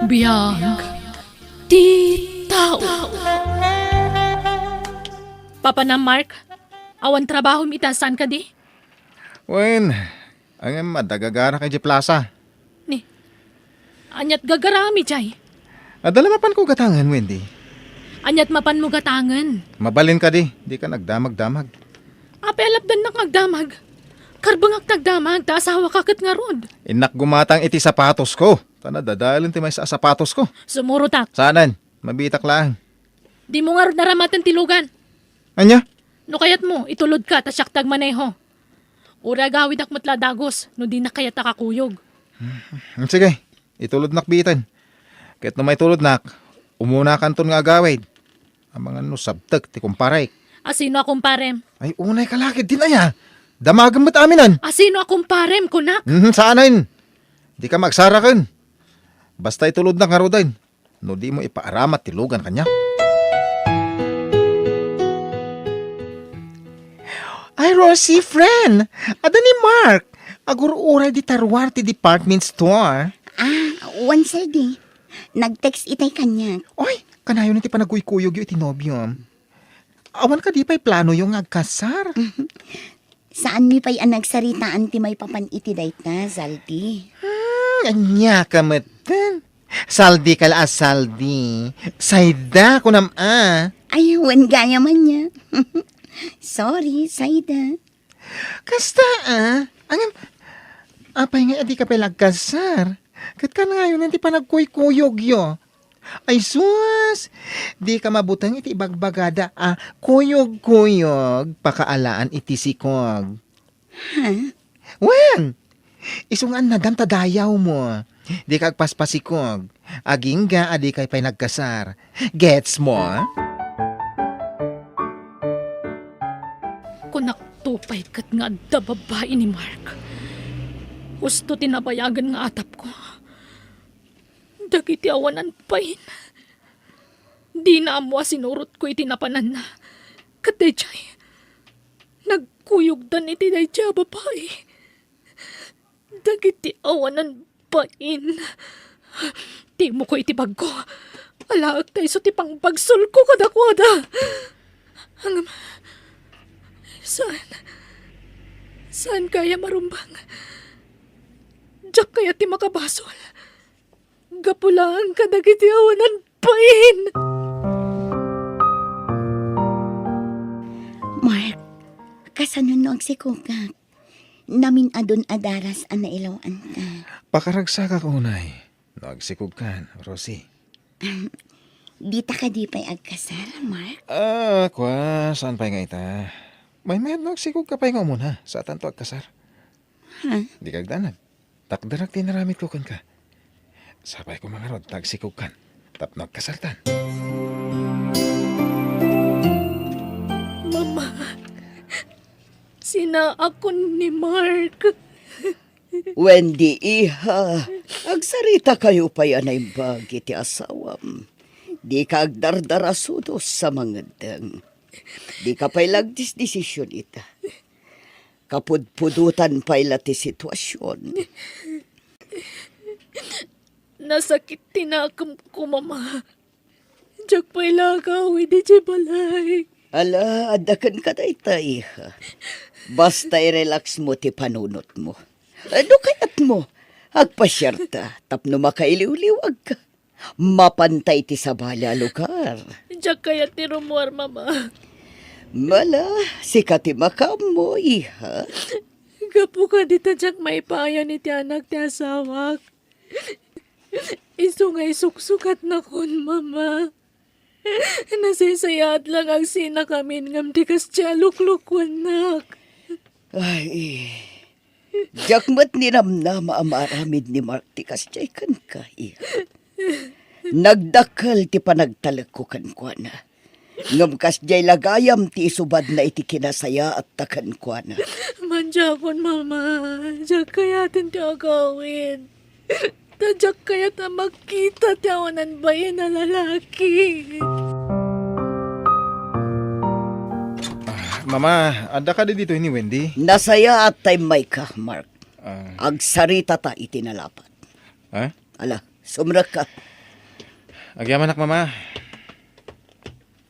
Biyag ti tao. Papa na Mark, awan trabaho mitasan ka di? Wen, ang madagagara kay Plaza. Ni, anyat gagarami jay. Adala mapan ko gatangan, Wendy. Anyat mapan mo gatangan. Mabalin ka di ka nagdamag-damag. Apelap dan nakagdamag. Karbangak nagdamag, ta asawa kakit nga rod. Inak gumatang iti sapatos ko. Tana dadalin ti may sa sapatos ko. Sumurutak, Saanan? Mabitak lang. di mo nga rod naramatan tilugan. Anya? No kayat mo, itulod ka, tasyaktag maneho. Ura gawid akmat dagos, no di na kayat nakakuyog. Sige, itulod nakbitan. Kahit na may tulod nak, umuna kanton nga agawid. Ang mga sabtag ti kumparay. Asino akong parem? Ay unay kalakid din aya. Damagan mo't aminan. Asino akong parem, kunak? Saanan? Di ka magsarakan. Basta itulod na karodain. No di mo ipaaramat tilugan kanya. Ay, Rosie, friend. Ada ni Mark. Agur-uray di tarwar ti department store. Once a day. Nag-text itay kanya. Oy, kanayon ti panagkuykuyog yung itinobyo. Awan ka di pa'y plano yung agkasar. Saan mi pa'y ang nagsaritaan ti may papan iti dayta, Zaldi? Anya ka matan. Saldi ka la saldi. Sayda ko Ay, wan gaya man niya. Sorry, Saida. Kasta apay nga adi ka pa'y lagkasar. Kat ka na ngayon nanti panagkuykuyog yo. Ay sus, di ka mabutang iti bagbagada kuyog-kuyog pakaalaan iti sikog. Wen, isungan na dam tadayaw mo. Di ka agpaspasikog. Aging ga adi kay pa'y nagkasar. Gets mo? Kunak tupay kat nga da babae ni Mark. Gusto tinabayagan nga atap ko. Dagiti awanan pain. Di na amwa sinurot ko iti napanan na. Katejay. Nagkuyog dan iti dayjay babae. Dagiti awanan pain. Di mo ko iti bag ko. Alaag tayo so ti pang bagsul ko kadakwada. Hanggang... Saan kaya marumbang? Diyak kaya ti makabasol. Gapulaan ka dagiti awanan pain. Mark, kasanon no agsikugak. Namin adon adaras ang nailawan ka. Pakaragsa ka unay. Nagsikog kan, Rosie. Dita ka di pa'y agkasar, Mark? Saan pa nga ita? May nagsikog ka pa nga muna sa tanto agkasar. Di kagdanan. Takdarak tinaramit ko kan ka. Sabay ko mga rod, tagsikog kan. Tap nagkasartan. Mama, sina ako ni Mark. Wendy, iha, agsarita kayo pa yan ay bagi ti asawam. Di ka agdardarasudos sa mga dang. Di ka pa'y lagdisdesisyon ita. Kapudpudutan pa'y lati sitwasyon. Nasakit tinakam ko, Mama. Diyak pa'y lagaw, hindi balay. Ala, adakan ka na ita, iha. Basta i-relax mo ti panunot mo. Ano kayat mo? Agpasyarta, tapno makailiw-liwag ka. Mapantay ti sabala lugar. Diyak kaya ti Romuar, Mama. Mala, sikati makam mo, iha. Gapu ka dito diyak may payan ni ti anak ti asawak. Isungay suksukat na kun, Mama. Nasisayat lang ang sina kami ngam di kas luklukwan nak. Ay, jakmat ni Ramnama amaramid ni Mark ti kasjay kan ka, iha. Nagdakal ti panagtalag ko kan kwa na. Ngam kasjay lagayam ti isubad na iti kinasaya at takan kwa na. Manjakon, Mama. Diyak kaya ti agawin. Tadyak kaya ta magkita ti awanan bayan na lalaki. Mama, ada ka di dito ni Wendy? Nasaya at time may ka, Mark. Agsarita ta itinalapat. Ha? Ala, sumra ka. Agyaman nak mama.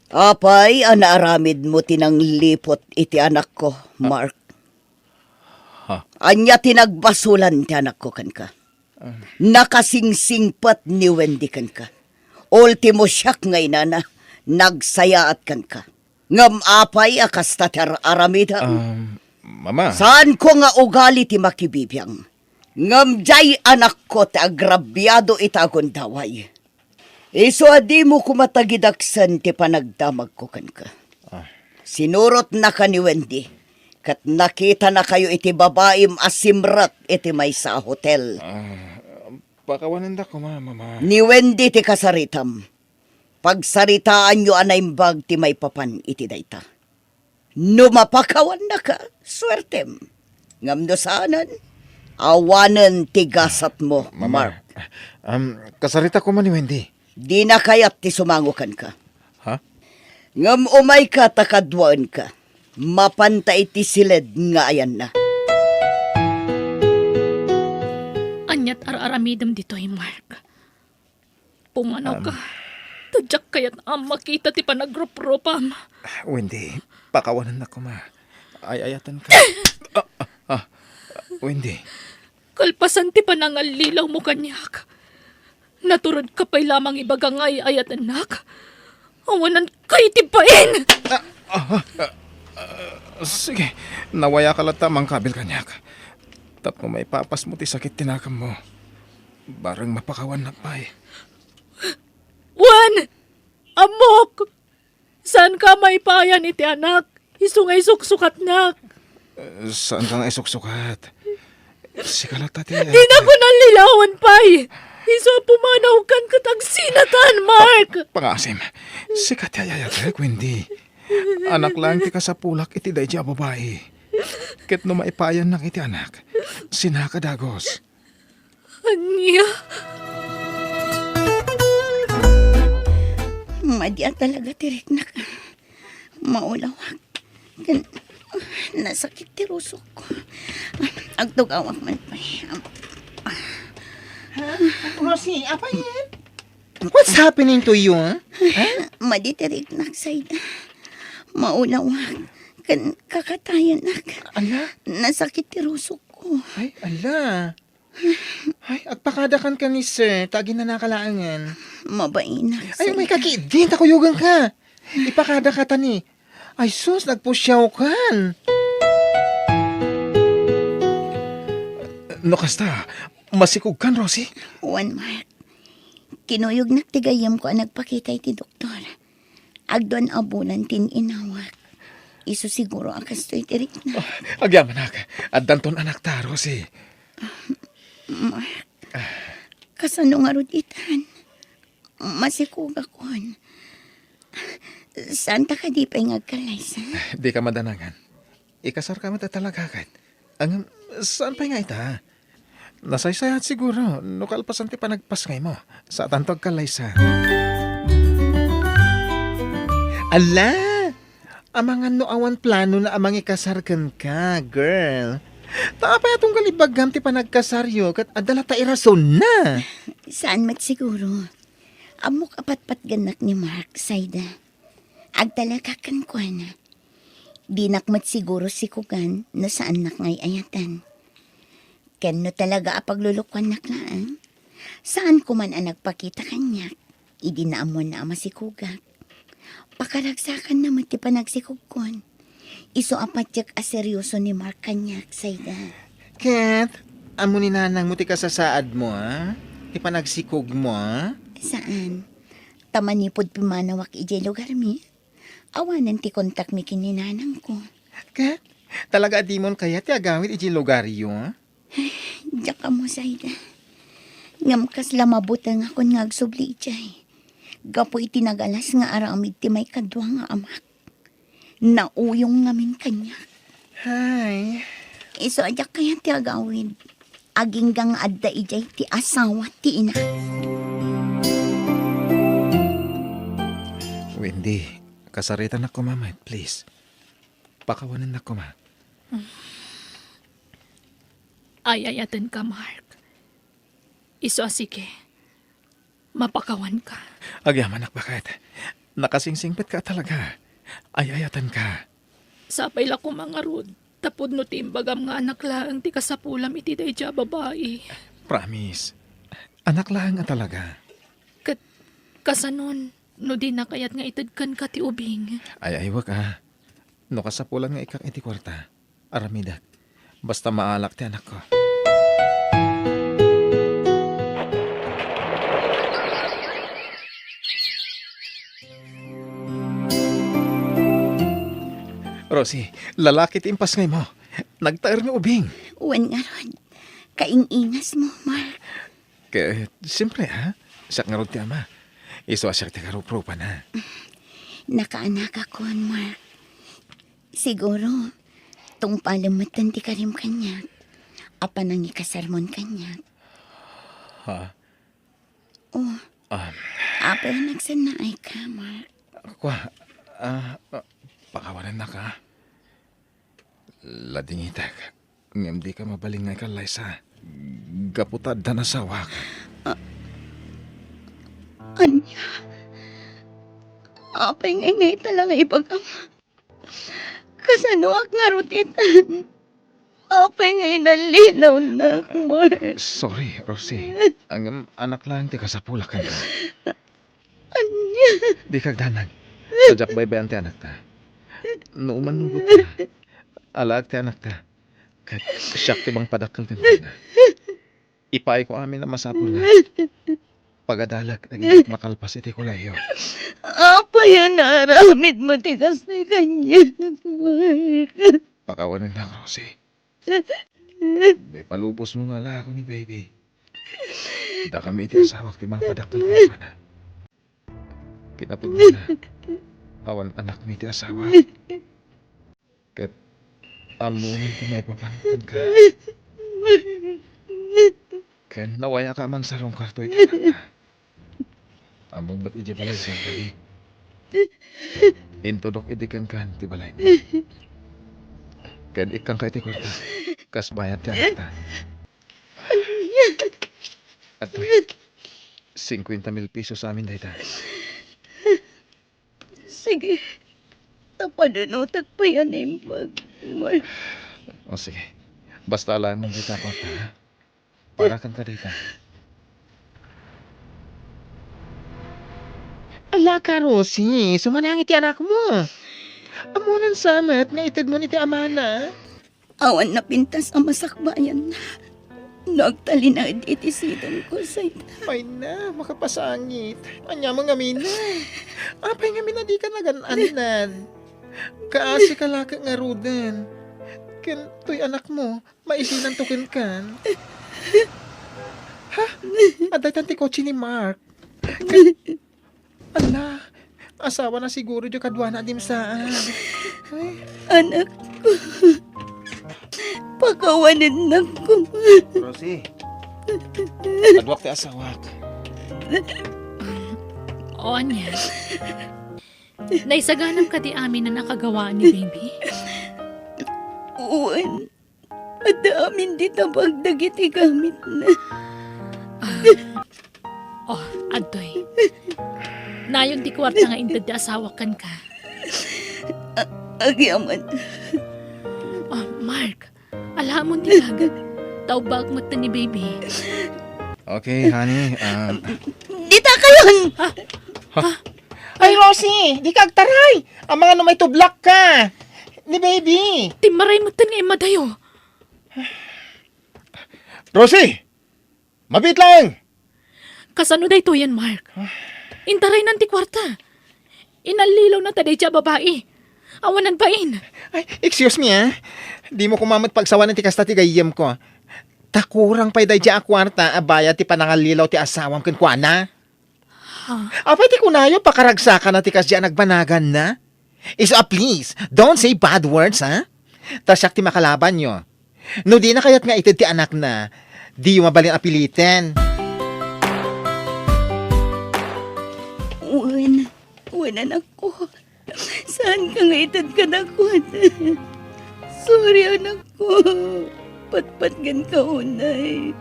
Apay, anaaramid mo tinang lipot iti anak ko, Mark. Ha? Anya tinagbasulan ti anak ko kan ka. Nakasingsingpat ni Wendy kan ka. Ultimo siyak ngay na nagsayaat kan ka. Ngam apay akas tater aramida. Mama. Saan ko nga ugali ti makibibiyang? Ngam jay anak ko ti agrabyado itagon daway. Iso adi mo kumatagidaksan ti panagdamag ko kan ka. Sinurot na ka ni Wendy. Kat nakita na kayo iti babaim asimrat iti may sa hotel. Pakawanan da ko mama. Ni Wendy ti kasaritam. Pagsaritaan nyo anaimbag ti may papan iti dayta. No mapakawan na ka, swertem. Ngam no saanan, awanan ti gasat mo, Mark. Kasarita ko man ni Wendy. Di na kayat ti sumangukan ka. Ha? Ngam umay ka takadwaan ka. Mapantay ti silid nga ayan na. Anyat araramidam ditoy, Mark. Pumanaw ka. Tadyak kayat ang makita ti panagrup-rupam. Wendy, pakawanan na ko ma. Ayatan ka. Wendy. Kalpasan ti panangalilaw mo kanyak. Naturod ka pa'y lamang ibagang ayat anak. Awanan kay tipain! Sige, nawaya ka lang tamang kabil kanyak. Tapno may papas mo ti sakit tinakam mo. Barang mapakawan na pa eh. Juan! Amok! Saan ka may payan iti anak? Isungay suksukat nak. Saan ka nga isuksukat? Si kalata ti Di na ko nalilawan pa'y. Iso pumanaw kan katagsinatan, Mark! Pangasim, si katayayat Wendy. Anak lang ti kasapulak iti day di babae. Ket no maipayan nak iti anak, sinakadagos. Anya? Madya talaga tirik na ka. Maulawag. Kan, nasakit ti rusok ko. Agtugawak man pa. Rosie, apa yan? What's happening to you, huh? Maditirik na sayda. Maulawag. Kan, kakatayan na ka. Ala, Nasakit ti rusok ko. ay, ala. Ay, agpakadakan ka ni sir, tagin na nakalaangan. Mabain na Ay, may kakidin, takuyugan ka. Ipakada ka tani. Ay, sus, nagpusyaw kan. No kasta, masikog kan, Rosie? Juan Mark. Kinuyog nagtigayam ko ang nagpakita iti doktor. Agdoan abulan tin inawak. Iso siguro ang kastoy tirik na. Agyaman nak, at danton anak ta, Rosie. Mark, kasano nga ruditan? Masikog akon. Santa ka di pa ngagkalaysan? Di ka madanangan. Ikasar ka talaga kat. Ang, saan pa nga ita? Nasaysayat siguro, no kalpasan ti panagpaskay mo. Sa tantog kalaysa. Ala, amangan no awan plano na amang ikasarkan ka, girl. Tapay atong galibagam ti panagkasaryo kat adala ta irason na. Saan mat siguro? Amok apat-pat ganak ni Mark, Sayda. Agtalaga kan ko na. Di nakmat siguro si Kugan na saan nak ngay ayatan. Kano talaga apaglulukuan nak laan? Saan ko man ang nagpakita kanyak? Idinaamon na ama si Kugan. Pakaragsakan na mati pa nagsikugkon. Iso apatyak aseryoso ni Mark kanyak, Sayda. Kat, amo ni nanang mo ti kasasaad mo, ha? Ti panagsikog mo, ha? Saan? Tamanipod pimanawak ijay lugar mi. Awanan ti kontak mi kininanang ko. Kat, talaga di mon kaya ti agawit iti lugaryo, ha? Diyak ka mo, Sayda. Ngam kas lamabutang ako nga agsubli ijay. Gapo iti nagalas nga aramid ti may kadwa nga amak. Nauyong ngamin kanya. Hay. Iso adyak kaya ti agawid. Aging gang adda ijay ti asawa ti ina. Wendy, kasaritan ako mama, please. Pakawanan ako ma. Ayayatan ka, Mark. Iso sige. Mapakawan ka. Agyaman, anak, bakit? Nakasingsingpit ka talaga. Ayayatan ka. Sapay la ko mga rod. Tapod no timbagam nga anak lang ti kasapulam iti dayja babae. Promise. Anak lang nga talaga. Kasanon, no di na kayat nga itadkan ka ti ubing. Ay, wag ah. No kasapulan nga ikak iti kwarta. Aramidak. Basta maalak ti anak ko. Rosie, lalaki ti impas ngay mo. Nagtaer nga ubing. Uwan nga rod. Kaingingas mo, Mark. Kaya, siyempre ha. Siyak nga ron ti ama. Iso asyak ti karupropan ha. Nakaanak ako, Mark. Siguro, tung palamatan ti karim kanya. Apa nang ikasarmon kanya. Ha? Oh, apa yung nagsanaay ka, Mark? Kwa, pakawanan na ka. Ladingitak. Ngem di ka mabaling nga ikalay sa gaputad da nasawak. Anya? Apa yung ingay talaga ibagam? Kasanuak nga rutitan. Apa yung nalinaw na, Mark? Sorry, Rosie. Ang anak lang ti kasapulakan ka. Anya? Di kag danag. Sajak baybayan ti anak ta. Nuuman nugot ta. Alag ti anak ta. Kat siyak ti bang padakkel ti na. Ipay ko amin na masapul na. Pagadalag, naging makalpas iti kulayo. Apa yung naramid mo tigas na kanya, Mark? Pakawanan lang, Rosie. May palubos mo nga lang ako ni baby. Da kami iti asawak ti mga padakkel ti na. Kinapod mo na. Awan anak mi ti asawa. Kat amunin ko may papantan ka. Ken nawaya ka man sa rong kartoy ti anak na. Among ba't iti balay siyang gali. Intodok idikan kan ti balay na. Ken ikang ka iti kwarta. Kas bayat ti anak ta. At 50,000 pesos sa amin dahita. Sige. Tapanunutak pa yan, Mark. Mark. O sige. Basta alam mong kita kwarta ha. Para kang kadita. Ala ka, Rosie. Sumanangit ti anak mo. Amunan samat nga itad mo ni ti amana. Awan na pintas ang masakbayan na. Nagtali na itisidan ko sa May na, makapasangit. Anya mga mina. Apay nga mina di ka nagananan. Kaasi ka laka nga rudan. Ken to'y anak mo, maisinan tukin kan. Ha? Aday tanti kotse ni Mark. Ala, asawa na siguro yung kadwa na dim saan. Ay, anak ko. Pakawanin na ko. Rosie. Adwak ti asawak. O anya. Naisaganap ka di amin na nakagawa ni baby. Uwan. Adamin di tabagdag iti gamit na. Oh, adoy. Nayon di kwarta nga intad di asawakan ka. Agyaman. Oh, Mark. Alam mo di kagad. Taubag mo ta ni baby. Okay, honey. Dita kayon! ay Rosie, di ka agtaray. Ang mga numay tublak ka. Ni baby. Timaray mo ta nga imadayo. Rosie! Mabit lang! Kasano day to yan, Mark? Intaray ng ti kwarta. Inalilaw na taday siya babae. Awanan pain. Ay, excuse me Di mo kumamat pagsawa ng tikas ti gayem ko. Takurang pa'y day a kwarta abaya ti panangalilaw ti asawang kenkwana. Apay ti kunayo pakaragsakan na tikas di nagbanagan na. Iso please, don't say bad words ha. Tasyak ti makalaban nyo. No di na kayat nga itid ti anak na. Di yung mabaling apilitin. Uwan anak ko. Saan ka nga itad ka na ko? Sorry anak ko. Patpat gan ka unay.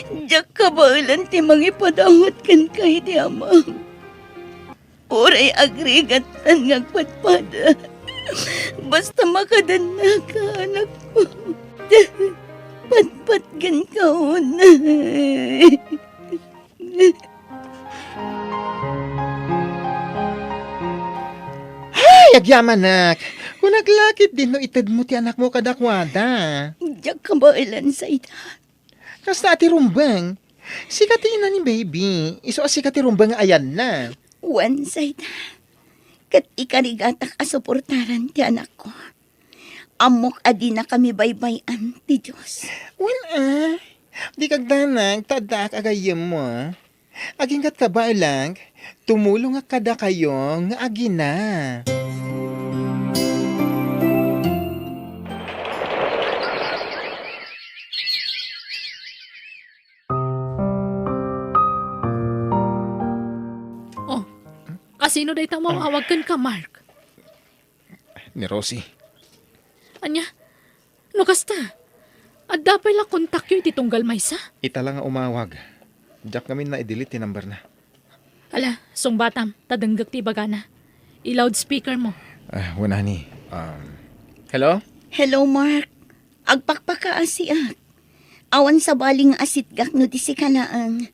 Diyak ka ba ilan ti mangipadawat kan kay di ama. Uray agrigatan nga patpada. Basta makadana ka, anak ko. Patpatgan ka una. Ay, agyaman nak. Kung naglakit din no itad mo ti anak mo kadakwada. Diyak ka ba ilan sa ita? Kasta ati rumbang. Sikatin na ni baby. Iso sikati rumbang ayan na. One side. Kat ikarigatak asuportaran ti anak ko. Amok adi na kami baybayan ti Diyos. Well, di kagdanag, tadak agayam mo. Aging kat ka ba lang, tumulong nga kada kayo nga agina. Oh, asino day tang mamahawagan ka, Mark? Ni Rosie. Anya, no kasta? At dapat lang kontak yun iti tunggal maysa? Ita lang nga umawag. Diyak kami na i-delete ti number na. Ala, song batam, tadanggag ti bagana. I-loudspeaker mo. Wala ni. Hello? Hello, Mark. Agpakpakaasiak. Awan sa baling asitgak no di si kalaang.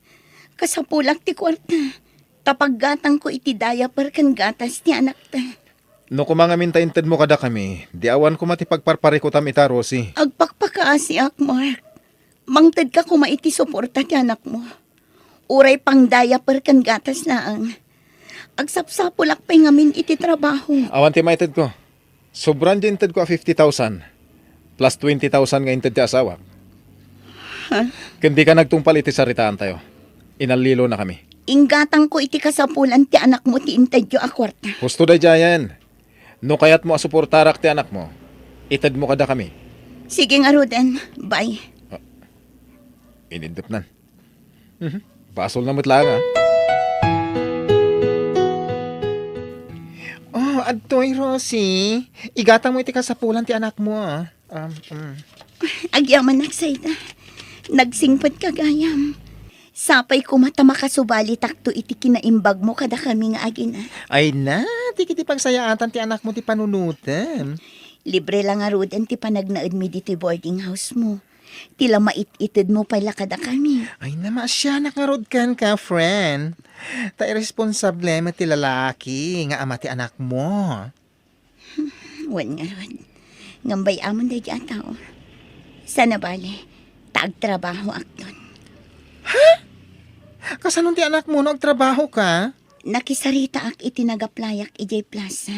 Kasapulak ti kwarta. Tapaggatang ko iti diaper kan gatas ti anak ta. No kumangamintayintad mo kada kami, di awan ko matipagparpare ko tam ita, Rosie. Agpakpakaasiak, Mark. Mangtad ka kumaiti suporta ti anak mo. Uray pang diaper kan gatas laang. Agsapsapulak pa ngamin iti trabaho. Awan ti maitad ko. Sobrang di intad ko a 50,000. Plus 20,000 nga intad ti asawa. Kundi ka nagtungpal iti saritaan tayo. Inalilo na kami. Inggatang ko iti kasapulan ti anak mo ti intadyo a kwarta. Husto day jayan. No kayat mo asuportarak ti anak mo, itad mo kada kami. Sige nga, Ruden. Bye. Inindip nan. Basol na matlang ha. Oh, adtoy, Rosie. Igatang mo iti kasapulan ti anak mo. Agyaman nagsayda. Nagsingpad ka gayam. Sapay ko mata makasubali takto iti kinaimbag mo kada kami nga agina. Ay na, di kiti pagsayaatan ti anak mo ti panunutan. Libre lang nga Ruden ti panagnaad mi dito boarding house mo. Tila mait-itid mo pala kada kami. Ay na, masya nakarod kan ka, friend. Ta irresponsable mo ti lalaki nga ama ti anak mo. Wan nga Rod. Ngambay amon day tao. Sana bale, taagtrabaho akton. Kasanon ti anak mo nagtrabaho ka? Nakisarita ak iti nagaplayak ijay plaza.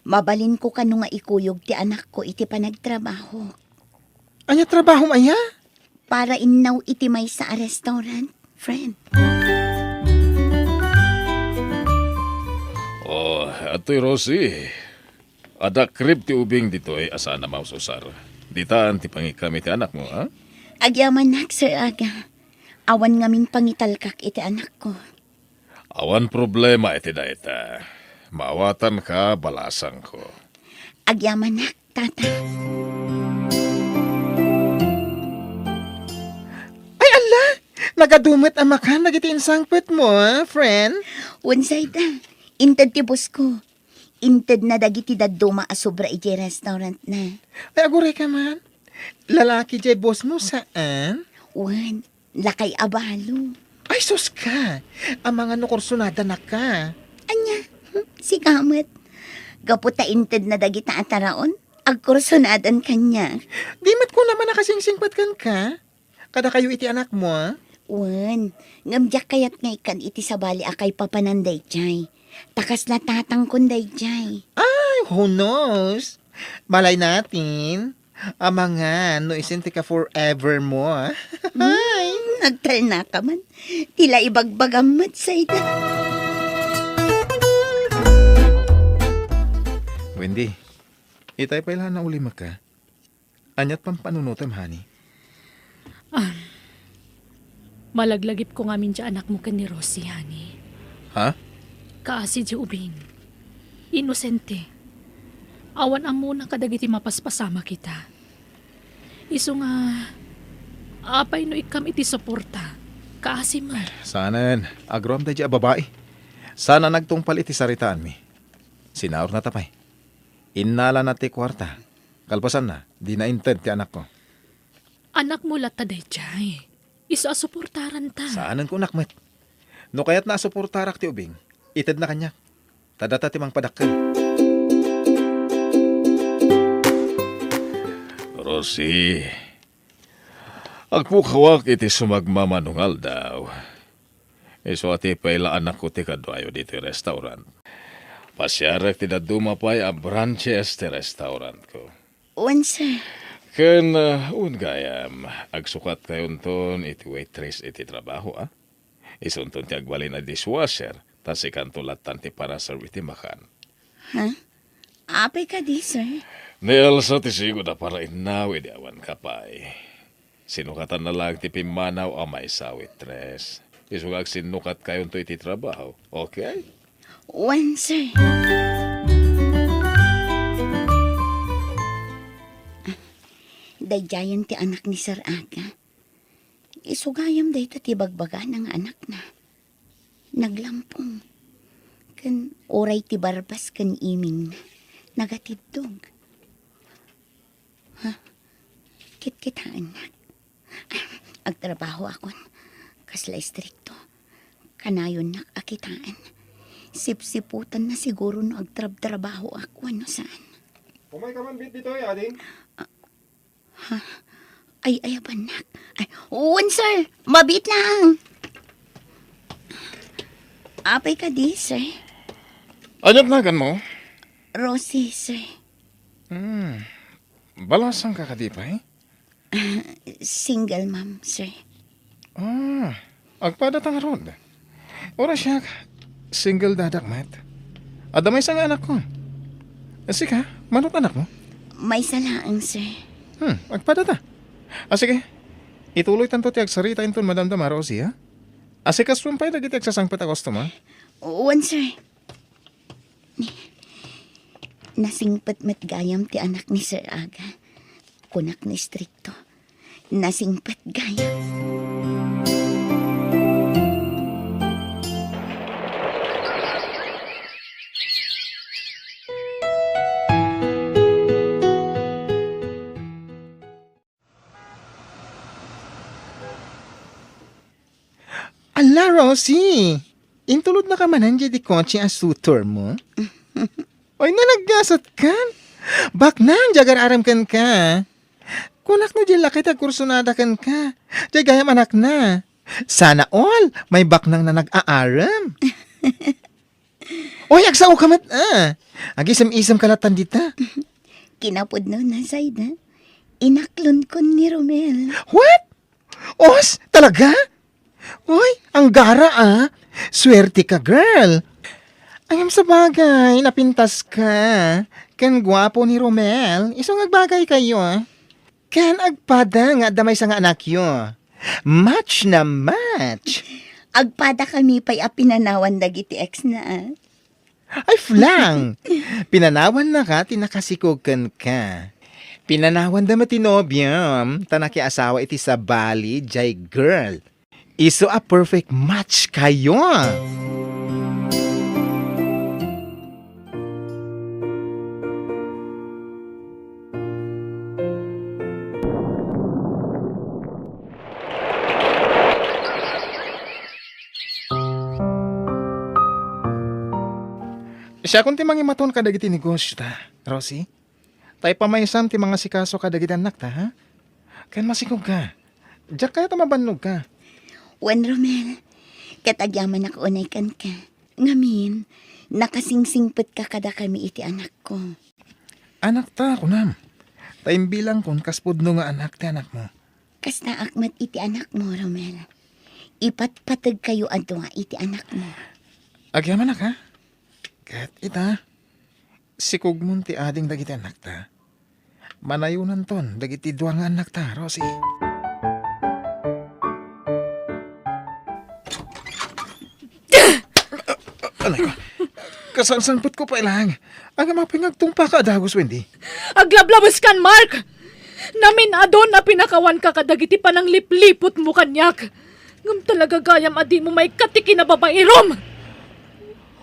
Mabalin ko kano nga ikuyog ti anak ko iti panagtrabaho. Anya trabaho maya? Para inaw iti may sa restaurant, friend. Oh, ato'y Rosie. Ada krib ti ubing dito ay asa na maususar. Ditaan ti pangikami ti anak mo, ha? Agyaman nak, Sir Aga. Awan ngamin pangitalkak iti anak ko. Awan problema iti daita. Maawatan ka, balasang ko. Agyaman nak, tata. Ay ala, nagadumit ama ka, nagitiin sangpet mo, friend. Unsay da, intad ti bus ko. Intad na dagiti daduma asubra iti restaurant na. Ay agure ka man. Lalaki jay boss mo saan? Wan, lakay abalo. Ay sus ka, ang mga nukursunada na ka. Anya, si Kamet. Gaputa intad na dagita ataraon, agkursunadan kanya. Di mat ko naman nakasingsingpat kan ka. Kada kayo iti anak mo, Wan, ngamjak kayat ngay kan iti sabali akay papananday jay. Takas na tatang kunday jay. Ay, who knows? Malay natin. Ang mga no isinti ka forever mo. Ay. Nagtal na ka man. Tila ibagbagamat sa ida. Wendy, itay pa ilan na ulima ka. Anyat pang panunutam, honey. Malaglagip ko ngamin dya anak mo kan ni Rosie, honey. Ha? Kaasi di ubing. Inosente. Awan ang muna kadagiti mapaspasama kita. Iso nga, apay no ikam iti suporta. Kaasi man. Sanan, agrom da dya babae. Sana nagtungpal iti saritaan mi. Sinaor na tapay. Inala na ti kwarta. Kalpasan na, di na inted ti anak ko. Anak mo lata dayjay. Isa suportaran ta. Saanan ko nakmet. No kaya't nasuportarak ti ubing, ited na kanya. Tadata ti mang padakkel. Rosie, agpukawak iti sumagmamanungal daw. Iso ati paila anak ko ti kadwayo dito yung restaurant. Pasyarek ti dadumapay a branches ti restaurant ko. Wan, sir. Ken ungayam, agsukat kayon ton iti waitress iti trabaho, ah? Isunton ti agbalin na dishwasher, tas ikantulatan ti para serve iti makan. Apay ka di, sir. Ni Elsa ti sigo na para inaw iti awan kapay. Sinukatan na lang ti pimanaw amay sa waitress. Isugag sinukat kayon to iti trabaho, okay? Wan, sir. Dayjayan ti anak ni Sir Aga. Isugayam day ti bagbaga ng anak na. Naglampong. Kan oray ti barbas kan iming na. Nagatidog. Kit-kitaan na. Agtrabaho akon. Kasla strikto. Kanayon na akitaan. Sip-siputan na siguro no agtrab-trabaho ako ano saan. Kumay ka man bit dito ading. Ay, abanak. Ay, uwan, sir. Mabit lang. Apay ka di, sir. Anyat nagan mo? Rosie, sir. Balasang ka kadipay? Single mom, sir. Agpadatang rod. Ora siya, single dadak mat. Adamay sa anak ko. Sika, manot anak mo? May salaang, sir. Agpadata. Sige, ituloy tanto ti agsarita inton Madam Damarosi, ha? Asikas rumpay dagiti agsasangpet a customer. Uwan, sir. Nasingpet met gayam ti anak ni Sir Aga. Kunak ni strikto. Nasingpet gayam. Ala, Rosie! Intulod na ka manan di kotse ang sutor mo? Oy, nalaggasat kan? Bak nang jagar aram kan ka. Kunak no dyan lakit ang kursunada kan ka. Jagayam anak na. Sana all, may bak nang na nag-aaram. Oy, agsaw ka mat Agisam-isam kalatan dita. Kinapod no na, Zayda. Inaklon ko ni Romel. What? Os? Talaga? Uy, ang gara Swerte ka, girl. Ayam sa bagay, napintas ka. Kan gwapo ni Romel, isang agbagay kayo. Kan agpada nga damay sa nga anak yo. Match na match. Agpada kami pa'y apinanawan dagiti ex na. Ay, flang. Pinanawan na ka, tinakasikogan ka. Pinanawan da matinobyam, tanaki asawa iti sa Bali, jay girl. Iso a perfect match kayo. Siya kung ti mangimaton ka dagiti negosyo ta, Rosie. Tay pamaysam ti mga sikaso ka dagiti anak ta, ha? Kan masikog ka. Diyak kaya tamabannog ka. Wan Romel, katagyaman ako unay kan ka. Ngamin, nakasingsingpet ka kada kami iti anak ko. Anak ta, kunam. Taim bilang kun kaspudno nga anak ti anak mo. Kasta akmat iti anak mo, Romel. Ipatpatag kayo adto nga iti anak mo. Agyaman na ka. Kat ita, sikog mun ti ading dagiti anak ta. Manayunan ton, dagiti duwa nga anak ta, Rosie. Alay ko, kasansanpot ko pa ilang. Ang mapingagtungpa ka, Dagos, Wendy. Aglablabas kan, Mark! Namin adon na pinakawan ka kadagiti pa ng liplipot mo kanyak. Ngam talaga gayam adi mo may katiki na babae, Rom!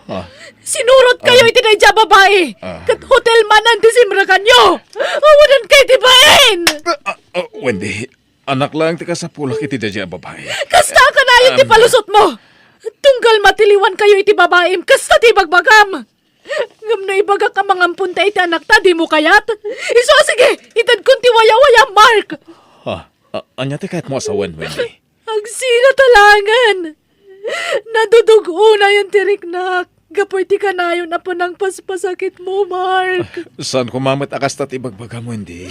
Ah. Sinurot kayo iti dayja babae. Kat hotel manan ti simra kanyo. Awanan kayo ti baen. Wendy, anak lang ti ka sa pulak iti dadya babae. Kasta ka na yun ti palusot mo. Tunggal matiliwan kayo iti babae. Kasta ti bagbagam. Ngam na ibagak ka mga punta iti anak ta, di mo kayat. Iso sige, itad kun ti waya-waya, Mark. Anya ti kahit mo asawan, Wendy. Agsina talangan. Nadudugo na yung tiriknak. Gapoy ti kanayon na panang paspasakit mo, Mark. Saan kumamat akas tat ibagbaga mo, Wendy?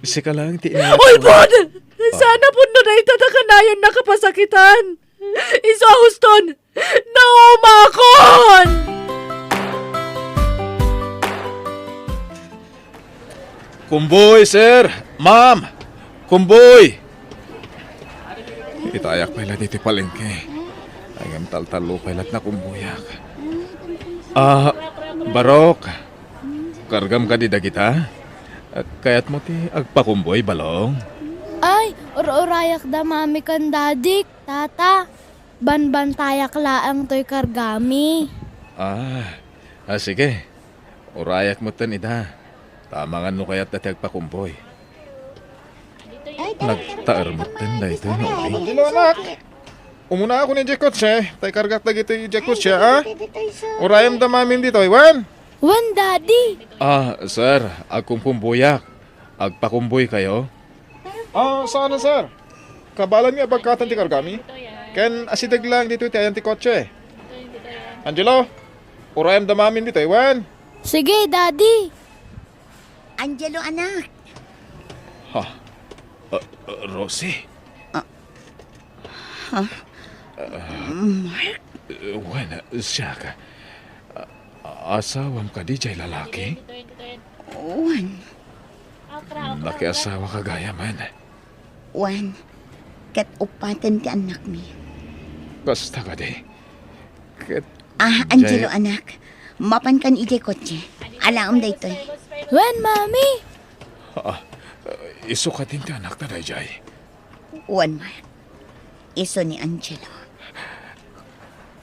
Sika lang ti Oy, Bod! Sana po na itata kanayon na kapasakitan. Iso, Houston, naumakon! Kumboy, sir! Ma'am! Kumboy! Itayak pala dito palengke. Ayam taltalo pala na kumbuyak. Barok. Kargam ka di dagita? Kaya't mo ti agpakumboy balong. Ay, urayak da mami kan dadik, tata. Banbantayak laang to'y kargami. Sige. Urayak mo tan ida. Tamangan no kaya't dati agpakumboy. Nagtaar mo tan na ito na uli. Dilo anak. Umuna ako ni Jekotse. Tay kargat na gito yung Jekotse, ha? Urayam da mamin dito, Iwan. Wan, daddy. Sir, agkong pumbuyak. Agpakumboy kayo? Saan na, sir? Kabalan niya bagkatan ti kargami? Ken asidag lang dito ti ayan ti kotse. Angelo, urayam da mamin dito, Iwan. Sige, daddy. Angelo, anak. Rosie? Mark? Wala, siya ka. Asawam ka di jay lalaki? Wan. Nakiasawa ka gaya man. Wan. Kat upatan ti anak mi. Basta ka di. Ket Angelo, anak. Mapan kan ije kotse. Alaam da ito. Wan, mami. iso ka din ti anak na jay. Wan, Mark. Iso ni Angelo.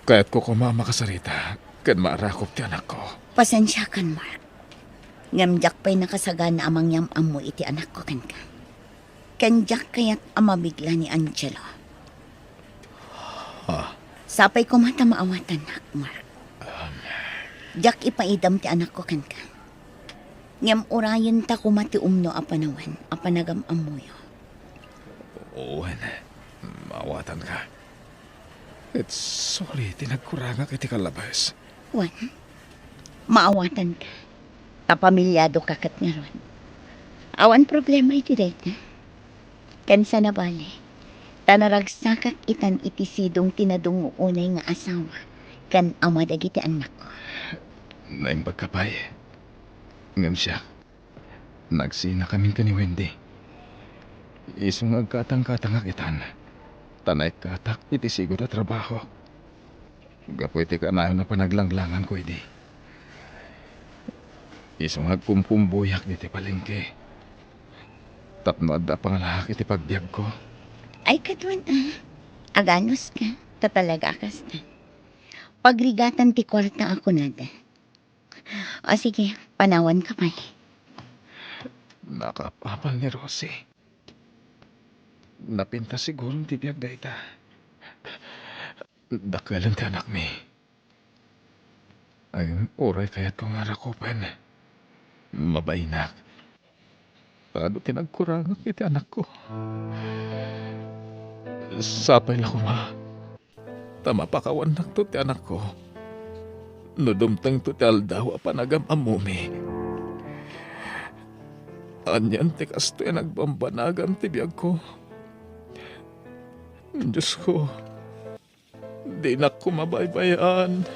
Kaya't ko kumama kasarita, ken maarakop ti anak ko. Pasensya kan, Mark. Ngamjak pa'y nakasaga na amang yamam mo iti anak ko kan ka. Kanjak kaya't amabigla ni Angelo. Sapay ko mata maawatan nak, Mark. Jak ipaidam ti anak ko kan ka. Ngam urayan ta kumati umno apanawan, apanagam amuyo. Owen, maawatan ka. It's sorry, tinagkuranga kiti kalabas. Wan, maawatan ka. Tapamilyado kakat nga ron. Awan problema iti dayta. Kansa na bale, tanaragsakak itan iti sidong tinadong unay nga asawa. Kan amadag iti anak ko. Naimbag ka pa'y. Ngam siya, nagsina kaming ka ni Wendy. Isong agkatang-katang akitan. Tanay katak iti siguro trabaho. Gapoy ti kanayon na panaglanglangan ko iti. Isong agpumpumbuyak diti palengke. Tapno adda pangalahak iti pagbiag ko. Ay katwan aganos ka. Tatalaga akas na. Pagrigatan ti kwarta ako nada. O sige, panawan ka pa. Nakapapal ni Rosie. Napinta siguro ti biag da ita. Dakalan ti anak mi. Ay, oray kaya't ko nga rakupan. Mabainak. Tado tinagkurang iti anak ko. Sapay lang ma. Tama pa kawan na to ti anak ko. Nudumtang to ti aldaw panagam amumi. Anyan ti kasto nagbambanagam ti biag ko. Diyos ko, di na ko mabaybayan.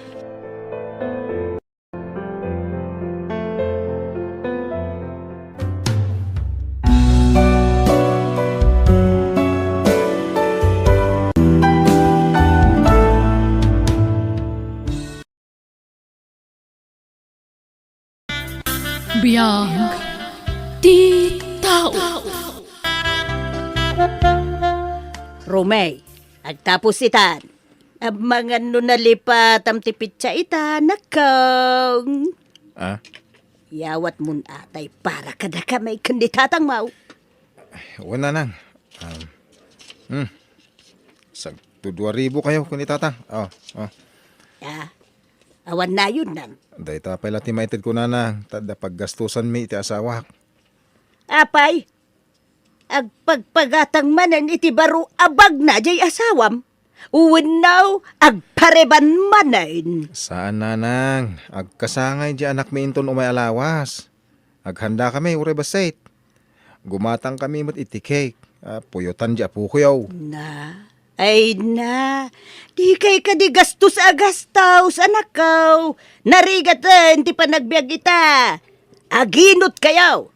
Biyang di tao. Romay, agtapos itan. Mga nunalipat am tipitsa ita nakaw. Ah, Yawat mun atay para kada ka may kandidatang mau. wala nang. Sa 2,000 kayo kung itatang. Oh. Ah, awan na yun nan. Day tapay lati maited ko na nang. Tada paggastusan mi iti asawa. Apay, agpagpagatang manan iti baro abag na jay asawam. Uwinaw, agpareban manan. Saan na nang? Agkasangay di anak mi inton umay alawas. Aghanda kami ure basait. Gumatang kami mat iti cake. Puyotan di apukuyaw. Ay na, di kay ka di gastos agastaw sa nakaw. Narigatan, ti panagbiag ita. Aginot kayaw.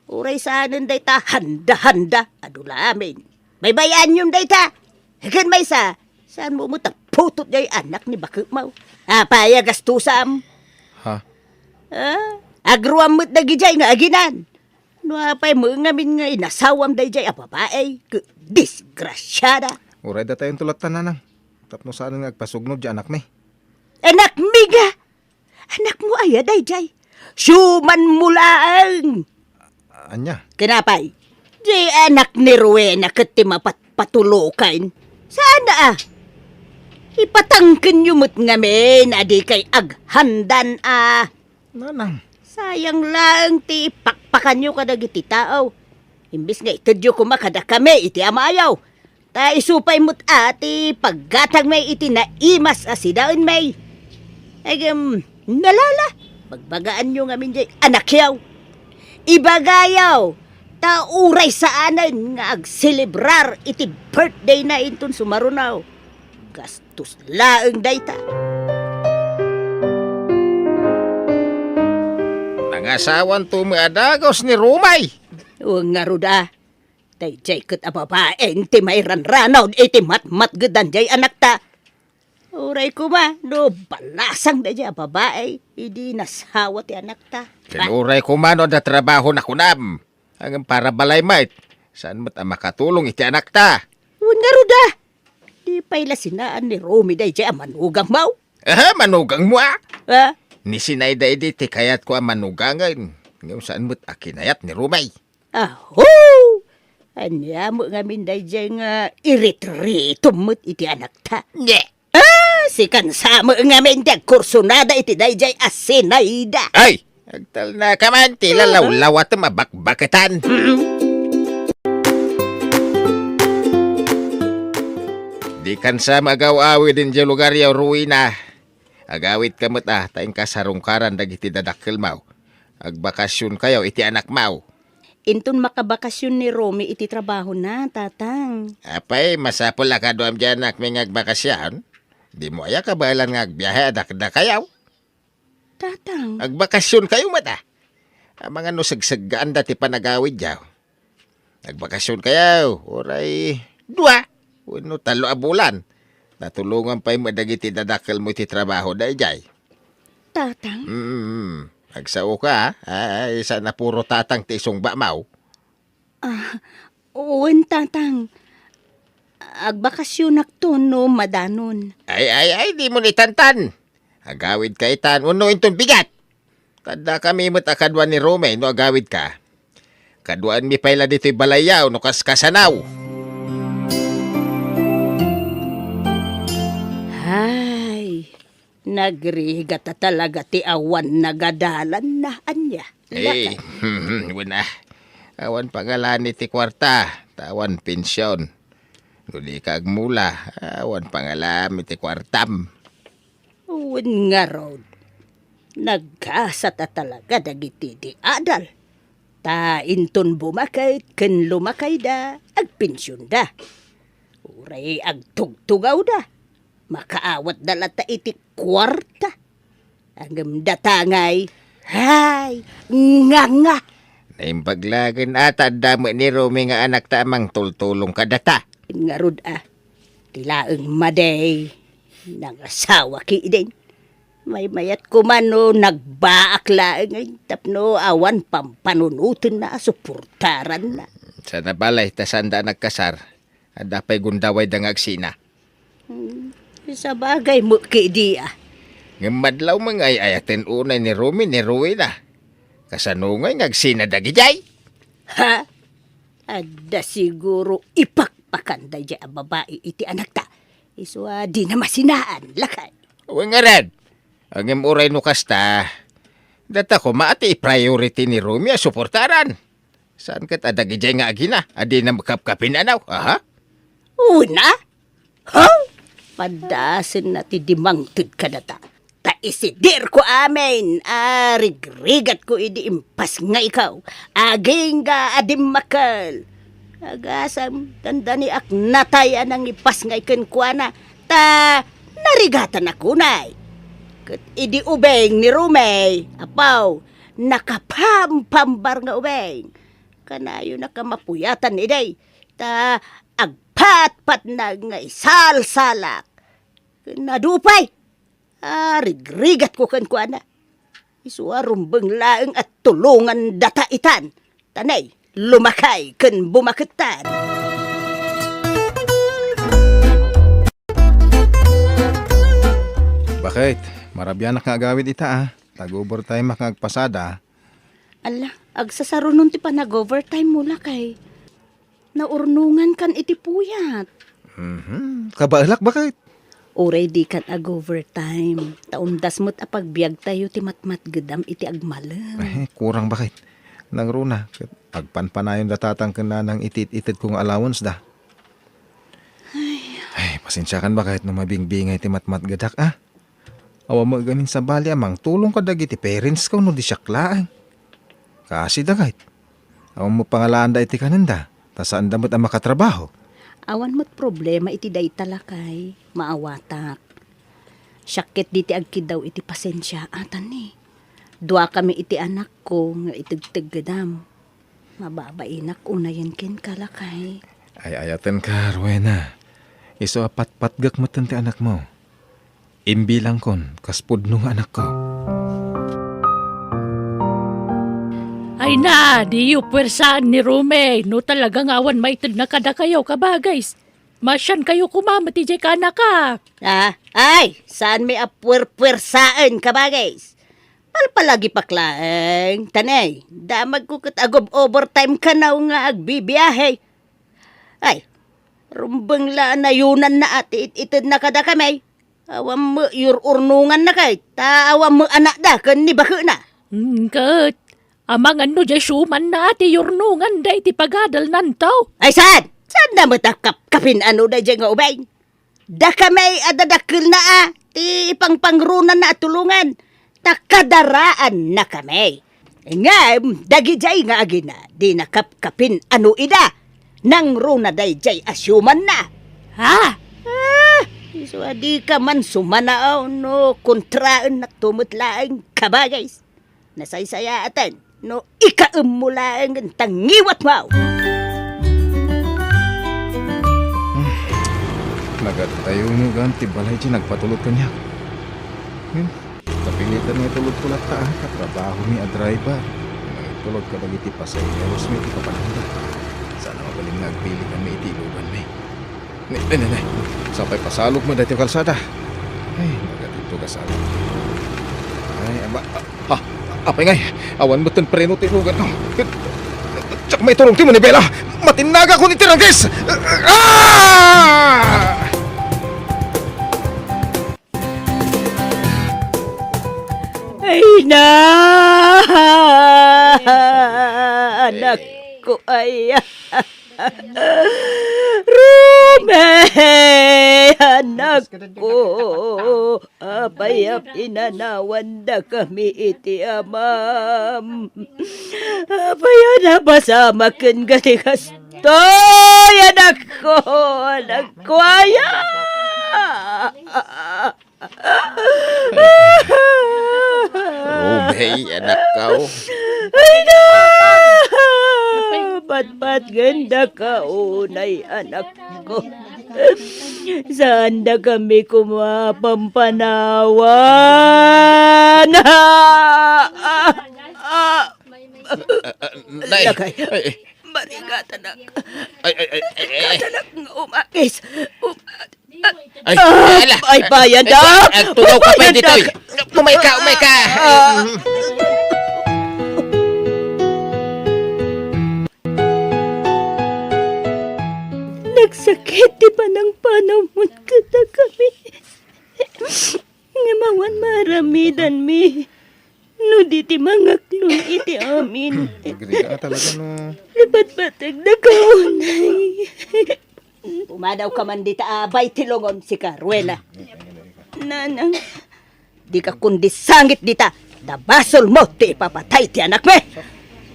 Uray saanan day ta, handa-handa. Adula amin. May bayan yun day ta. Hagan may sa, saan mo mo taputot day anak ni bakit mo? Apaya gastusam. Ha? Agruam mo't nagijay nga aginan. No apay mo ngamin nga inasawam day jay apapaay. Disgrasyada. Uray da tayong tulatan na nang. Tapno saan nga agpasugnod di anak mi. Anak miga! Anak mo ay day jay. Suman mulaang. Anya? Kinapay, di anak ni Rowena katimapat patulukan. Saan na Ipatangkin yumot ngamin, adi kay aghandan Nanang. Sayang lang ti pakpakan nyo kadag iti tao. Imbis nga itadyo kumakada kami iti amayaw. Ta isupay mo't ati paggatang may iti naimas asidaon may. Nalala. Bagbagaan nyo ngamin jay anak yaw. Ibagayaw. Ta uray saanan nga agselebrar iti birthday na inton sumarunaw. Gastos laeng dayta. Nangasawan tumiadagos ni Rumay. Uwang nga ruda. Tay jay kat ababaeng ti may ranranaw iti matmat gedan jay anak ta. Uray ko ma, no balasang da jay ababae. Idi nasawa ti anak ta. Kinuray ko mano na trabaho na kunam. Hanggang para balay mait. Saan mo't makatulong iti anak ta? Uwang nga ruda. Di pa'y lasinaan ni Romy day jay manugang mau. Manugang mo Ha? Ni sinayda iti ti kayat ko manugangan. Ngayon saan mo't akinayat ni Rumay. Aho! Anya mo nga minday jay nga iritrito mo't iti anak ta. Nye! Si kansamo nga minday kursunada iti day jay asinayda. Ay! Agtal na ka man, tila lawlaw at mabakbaketan. Di kan sa magaw-awi din dyan lugar yaw ruina. Agawit ka mo't tayong kasarungkaran dagiti dadakil mau. Agbakasyon kayo iti anak mau. Inton makabakasyon ni Romy iti trabaho na, tatang. Apay, masapol ka doam dyan anak may ngagbakasyan. Di mo aya kabalan nga agbiyahe adakda kayaw. Tatang. Agbakasyon kayo mata. Ang mga nusagsagaan dati panagawid yaw. Agbakasyon kayo. Oray, 2. Uno, 3 a bulan. Natulungan pa'y madagiti dadakil mo iti trabaho da jay. Tatang? Agsao ka, ay sana puro tatang ti isong bamaw. Uwan, tatang. Agbakasyon akto no madanon. Ay, di mo nitantan. Agawid ka itan, uno inton bigat. Kada kami mo't akadwan ni Rome, no agawid ka. Kaduan mi payla dito'y balayaw, no kaskasanaw. Ay, nagrigata talaga ti awan nagadalan na anya. Wala. Awan pangalan ti kwarta, tawan pensyon. Nuli ka agmula, awan pangalan ti kwartam. Uwan nga rod. Nagkasata talaga dagiti di adal. Ta inton bumakay, ken lumakay da, agpensyon da. Uray agtugtugaw da. Makaawat dalata iti kwarta. Ang datangay, hay, nga. Naimbaglagan ata damo ni Romy nga anak ta amang tultulong kadata. Nga rod tilaeng maday, nang asawa ki din. May mayat ko man no, nagbaak laeng tapno awan pampanunutin na, suportaran na. Sa nabalay, tasanda nagkasar. Adapay gundaway dangagsina. Sa bagay mo kay diya. Ng madlaw mga ayaten unay ni Rumi ni Ruina. Kasanungay ngagsinadagi jay. Ha? Ada siguro ipakpakanda diya ang babae iti anak ta. Iswa di na masinaan, lakay. Uwing arad. Ang imuray no kasta. Data ko maati priority ni Rumi a suportaran. Saan kat adagi jay nga agina? Adi na makapkapin anaw. Aha? Una? Ha? Padasin na ti dimangtid ka na ta. Ta isidir ko amin. Rigrigat ko idi impas nga ikaw. Aging ga adim makal. Agasam tanda ni ak natay anang ipas nga ikan kuana. Ta narigatan ako nay. Kat idi ubeng ni Rumey. Apaw, nakapampambar nga ubeng. Kanayo nakamapuyatan iday. Ta agpat-pat na nga isalsalak. Nadupay. Rigrigat ko kan kuana. Isuarumbeng laeng at tulungan data itan. Tanay, lumakay kan bumaketan. Bakit? Marabyanak nga agawid ita Tag-overtime makagpasada. Ala, agsasarunon ti pa nag-overtime mula kay. Naurnungan kan iti puyat. Kabaalak bakit? Oray di kan ag-overtime. Taundas mo't apagbiag tayo ti matmat gedam iti agmalam. Kurang bakit? Nang runa, agpanpanayon datatang ka na ng itit-itit kong allowance da. Ay, pasensya kan ba kahit na mabingbingay ti matmat gadak Awa mo ganin sa bali amang tulong ka dagiti parents ko no di syaklaan. Kasi da kahit. Awa mo pangalaan da iti kananda. Tasaan damot ang makatrabaho. Awan mo't problema iti day talakay. Maawatak. Syakit diti agkid daw iti pasensya atan ni. Dua kami iti anak ko nga itigtig gadam. Mababainak unayan ken kalakay. Ay ayatan ka, Rowena. Iso apat-patgak mo ti anak mo. Imbilang kon, kaspud nung anak ko. Ay na, di yu pwersaan ni Rume. No talagang awan maitid na kada kayo kabagays. Masyan kayo kumamati jay ka anak ka. Ay, saan may apwer-pwersaan ka ba guys? Palpalagi paklaeng, tanay, damag ko kat agob overtime ka na nga agbibiyahe. Ay, rumbang la na yunan na ati itid na kada kamay. Awam mo urnungan na kay, taawam mo anak da, kan ni bako na. Kat, amang ano jay suman na ati yurnungan da iti pagadal nantaw. Ay, saan? Saan na matakap-kapin ano da dyan nga ubay? Da kamay adadakil na ti pangpangrunan na tulungan. Takadaraan na kami. Nga, dagi jay nga agina, di nakapkapin ano ida. Nang runa day jay asyuman na. Ha? So, di ka man sumanaaw, no, kontraan na tumutlaang kabagays. Nasaysaya atan, no, ikaumulaang ang tangiwat mo. Nagatayo mo ganti balay di nagpatulog ka niya. Kapilitan nga tulog tulad ta katrabaho ni a driver. Nagtulog ka dagiti pasayeros mi iti kapananda. Sana magaling nga agpili kan may itilugan may. Nay, sapay pasalog mo dati kalsada. Ay, nagatito ka salog. Ay, apay ngay, awan mo tan preno tilugan no. Tsak may tulong ti mo ni Bella. Matinaga ko ni Tiranggis! Ay na! Anak ko ay... Rumey! Anak ko! Abayap inanawan na kami iti amam. Abaya na basama ken gatikas toy! Anak ko! Anak ko! Aya! Rumey, anak ka Ay na! Ba't ganda ka, unay anak ko. Saan na kami kumapampanawan? Nay! Lakay. Ay, Marigatan na. ay. Marigatan na nga umakis. Ay, ala. Ay, bayan, Dak! Tugaw ka pa Bayan, dito. Dak! Umay ka, umay ka. Nagsakit di pa ng panamon kada kami. Nga mawan maramidan mi. No di ti mga klon iti amin. Agriga talaga no. Libat batag na kaunay. Umadaw ka man dita, abay tilongon si Carwela. Nanang, Di ka kundi sangit dita. Dabasol mo, ti ipapatay ti anak me.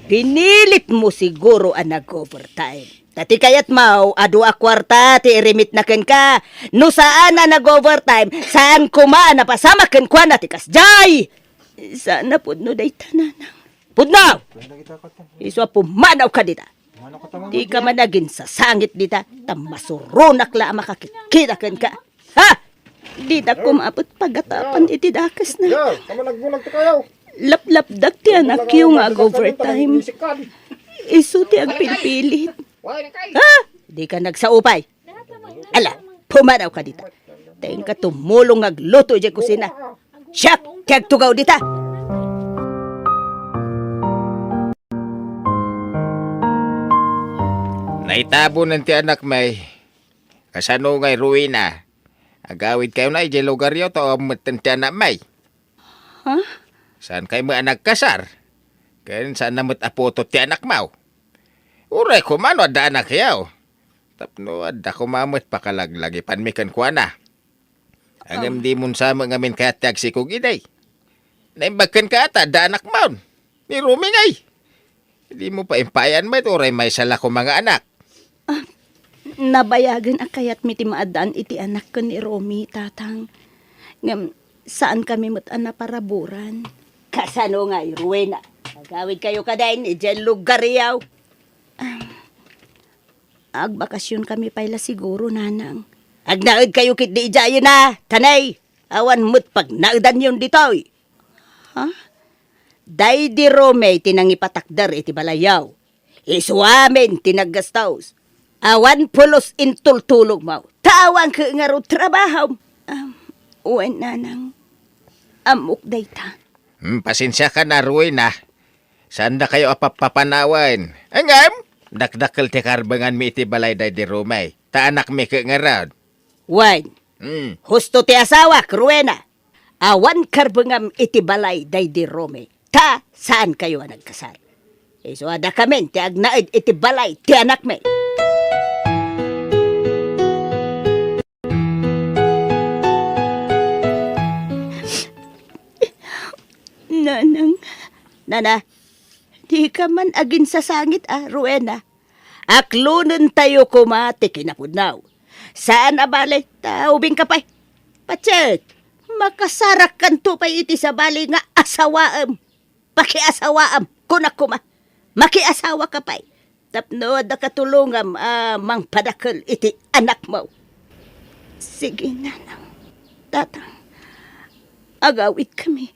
Pinilit mo siguro ang nag-overtime. Tati kayat mau, adu a kwarta, ti irimit na ken ka. No saan na nag-overtime, saan kuma na pasama ken kwa na ti kasjay. sana po no day tananang. Pudnaw! Iswa pumanaw ka dita. Di ka managin sa sangit dita, tamasurunak la makakikita ken ka. Ha? Di na kumapot pagatapan iti dakas na. Yo, kamo nagbulag to kayo. Lap-lapdak ti anak yung overtime. Isu ti agpilpilit. Ha? Di ka nagsaupay. Ala, pumanaw ka dita. Tayo ka tumulong agluto dyan kusina. Siyak, tiyag tugaw dita. Naitabo ng ti anak may. Kasano ngay ruina. Agawid kayo na ije lugar yo to meten ti anak may. Ha? Saan kayo mo anak kasar? Kaya saan namot apoto ti anak mau? Uray ko mano ada anak yaw. Tapno ada ko mamot pakalaglag ipanmikan ko na. Agam di mun sa mga ngamin kaya tiag si kugiday. Naimbakan ka ata ada anak mau. Ni Rumi ngay. Hindi mo pa impayan mo uray may sala ko mga anak. Nabayagan akayat miti maadaan iti anak ko ni Romy, tatang. Ngam, saan kami matan na paraburan? Kasano nga, Ruena? Agawid kayo kadain, dyan lugar yaw. Agbakasyon kami pala siguro, nanang. Agnaid kayo kit di ijayo na, tanay. Awan mo't pag naudan yun ditoy. Ha? Day di Rome tinangipatakdar iti balayaw. Isuamin tinaggastaws. Awan pulos intultulog mo. Tawang ka nga ro trabaho. Uwan, nanang. Amok dayta. Pasensya ka na, Ruina. Saan na kayo apapapanawan? Angam, dakdakal ti karbangan mi iti balay day di Romay. Ta anak mi ka nga raw. Wan, husto ti asawa, Ruena. Awan karbangam iti balay day di Rome. Ta, saan kayo nagkasal? So ada kami, ti agnaid iti balay, ti anak me. Nanang, Nana, di ka man agin sa sangit, Ruena. Aklunan tayo kumati kinapudnaw. Saan abalay, taubing ka pa'y? Patsek, makasarak kan tupay iti sa bali nga asawaam. Pakiasawaam, kunak kuma. Makiasawa ka pa'y. Tapno da katulungam mang padakal iti anak mo. sige, nanang. Tatang, agawit kami.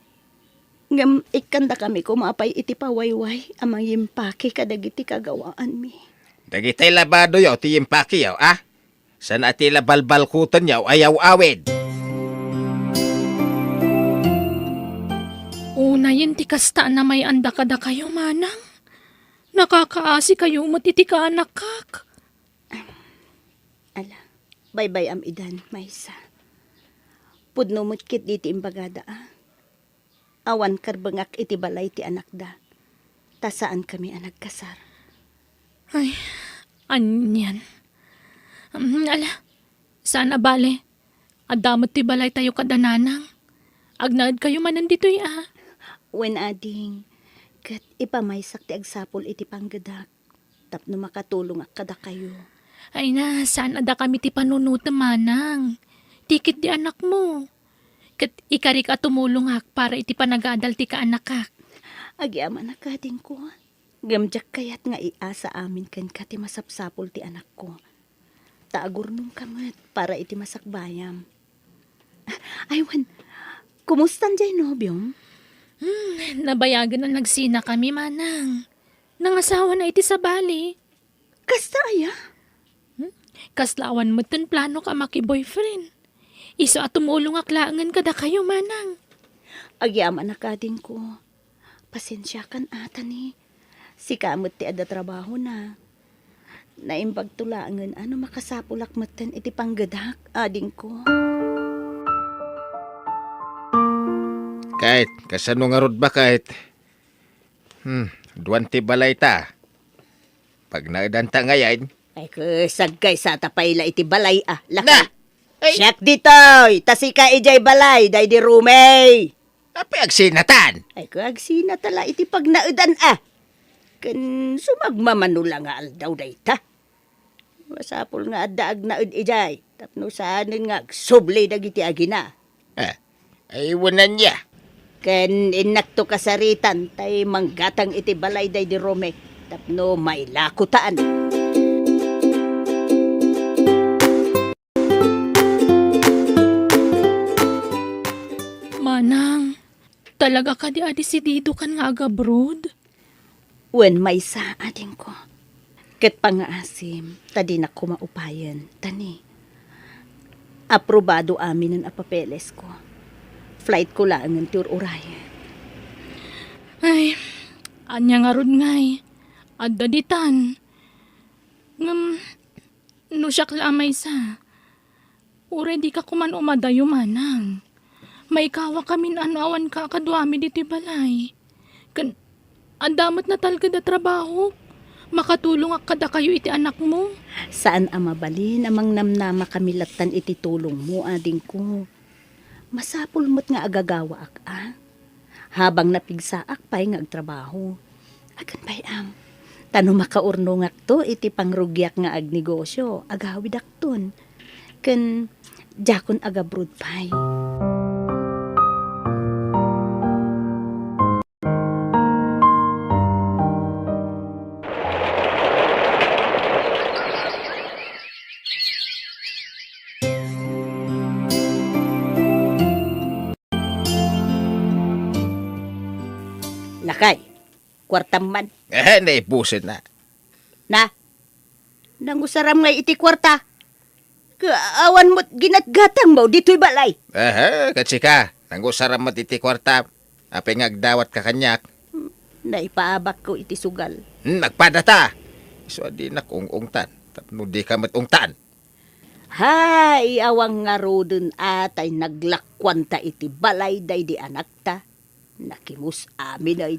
Ngam, ikanda kami kumapay iti pawayway amang yimpaki kadagiti kagawaan mi. Dagitay labado yaw, ti yimpaki yaw, ah? San ati labalbalkutan yaw, ayaw awid. Una yun ti kasta na may anda kada kayo, manang. Nakakaasi kayo matiti ka anak kak. Ala, bye-bye am idan, maysa. Pudno mutkit diti imbagada, Awan karbangak iti balay ti anak da. Tasaan kami anak kasar. Ay, anyan. Ala, sana bale. Adamot ti balay tayo kadananang. Agnaad kayo man nandito When ading, kat ipamaysak ti agsapol iti panggadak. Tapno makatulong ak kada kayo. Ay na, sana da kami ti panunuta manang. Tikit di anak mo. Kat ikarik at tumulong hak para iti panagadal ti ka anak kak. Agyaman na kading ko. Gamjak kayat nga iasa amin ken ka ti masapsapol ti anak ko. Taagurnong kamat para iti masakbayam. Aywan, kumustan jay nobyong? Nabayagan na nagsina kami manang. Nangasawa na iti sa bali. Kasta aya? Kaslawan mo ten plano ka maki-boyfriend. Iso at tumulong aklangan kada kayo, manang. Agyaman na kading ko. Pasensya kan ata ni. Si kamot ti ada trabaho na. Naimbag tulangan ano makasapulak matan iti panggadak ading ko. Kahit, kasano nga rod ba kahit? Duwan ti balay ta. Pag naadanta ngayon, Ay sagkay sa tapayla iti balay na! Lakay. Ay, Siyak ditoy, tasika ijay balay, day di rumay. api agsinatan! Ay kagsina tala iti pagnaudan Kan sumagmamano nga aldaw day ta. Masapul nga addaag naud ijay. Tapno saanin nga subli dagiti agina. Ay, wanan niya. Ken inakto kasaritan tay manggatang iti balay day di Rome. Tapno may lakutaan. Manang, talaga ka di adisidido kan nga agabrod? Wen may sa ading ko. Ket pangaasim, tadi na kumaupayan, tani. Aprobado amin ang apapeles ko. Flight ko lang ang tiur-urayan. Ay, anya nga rod ngay. Adda ditan. No siyak lamay sa. Ure di ka kuman umadayo manang. May kawa kami awan ka kadwami diti balay. Kan, andamat na talaga da trabaho. Makatulong ak kada kayo iti anak mo. Saan amabalin amang namnama kamilatan iti tulong mo ading ko. Masapul mo't nga agagawa ak Habang napigsaak pa'y nga agtrabaho. Agan pa'y Tano makaurno nga to iti pangrugyak nga agnegosyo. Agawid akton. Ken jakon agabrod pa'y. Lakay, kwartam man. Naipusin na. Na, nangusaram nga iti kwarta. Kaawan mo't ginatgatang mo dito'y balay. Kasi ka, nangusara mo iti kwarta. Api ngagdawat ka kanyak. Naipaabak ko iti sugal. Nagpadata. So, di nakungungtan. Tapno di ka matungtan. Hay, awang nga rodon atay naglakwanta iti balay day di anak ta. Nakimus amin ay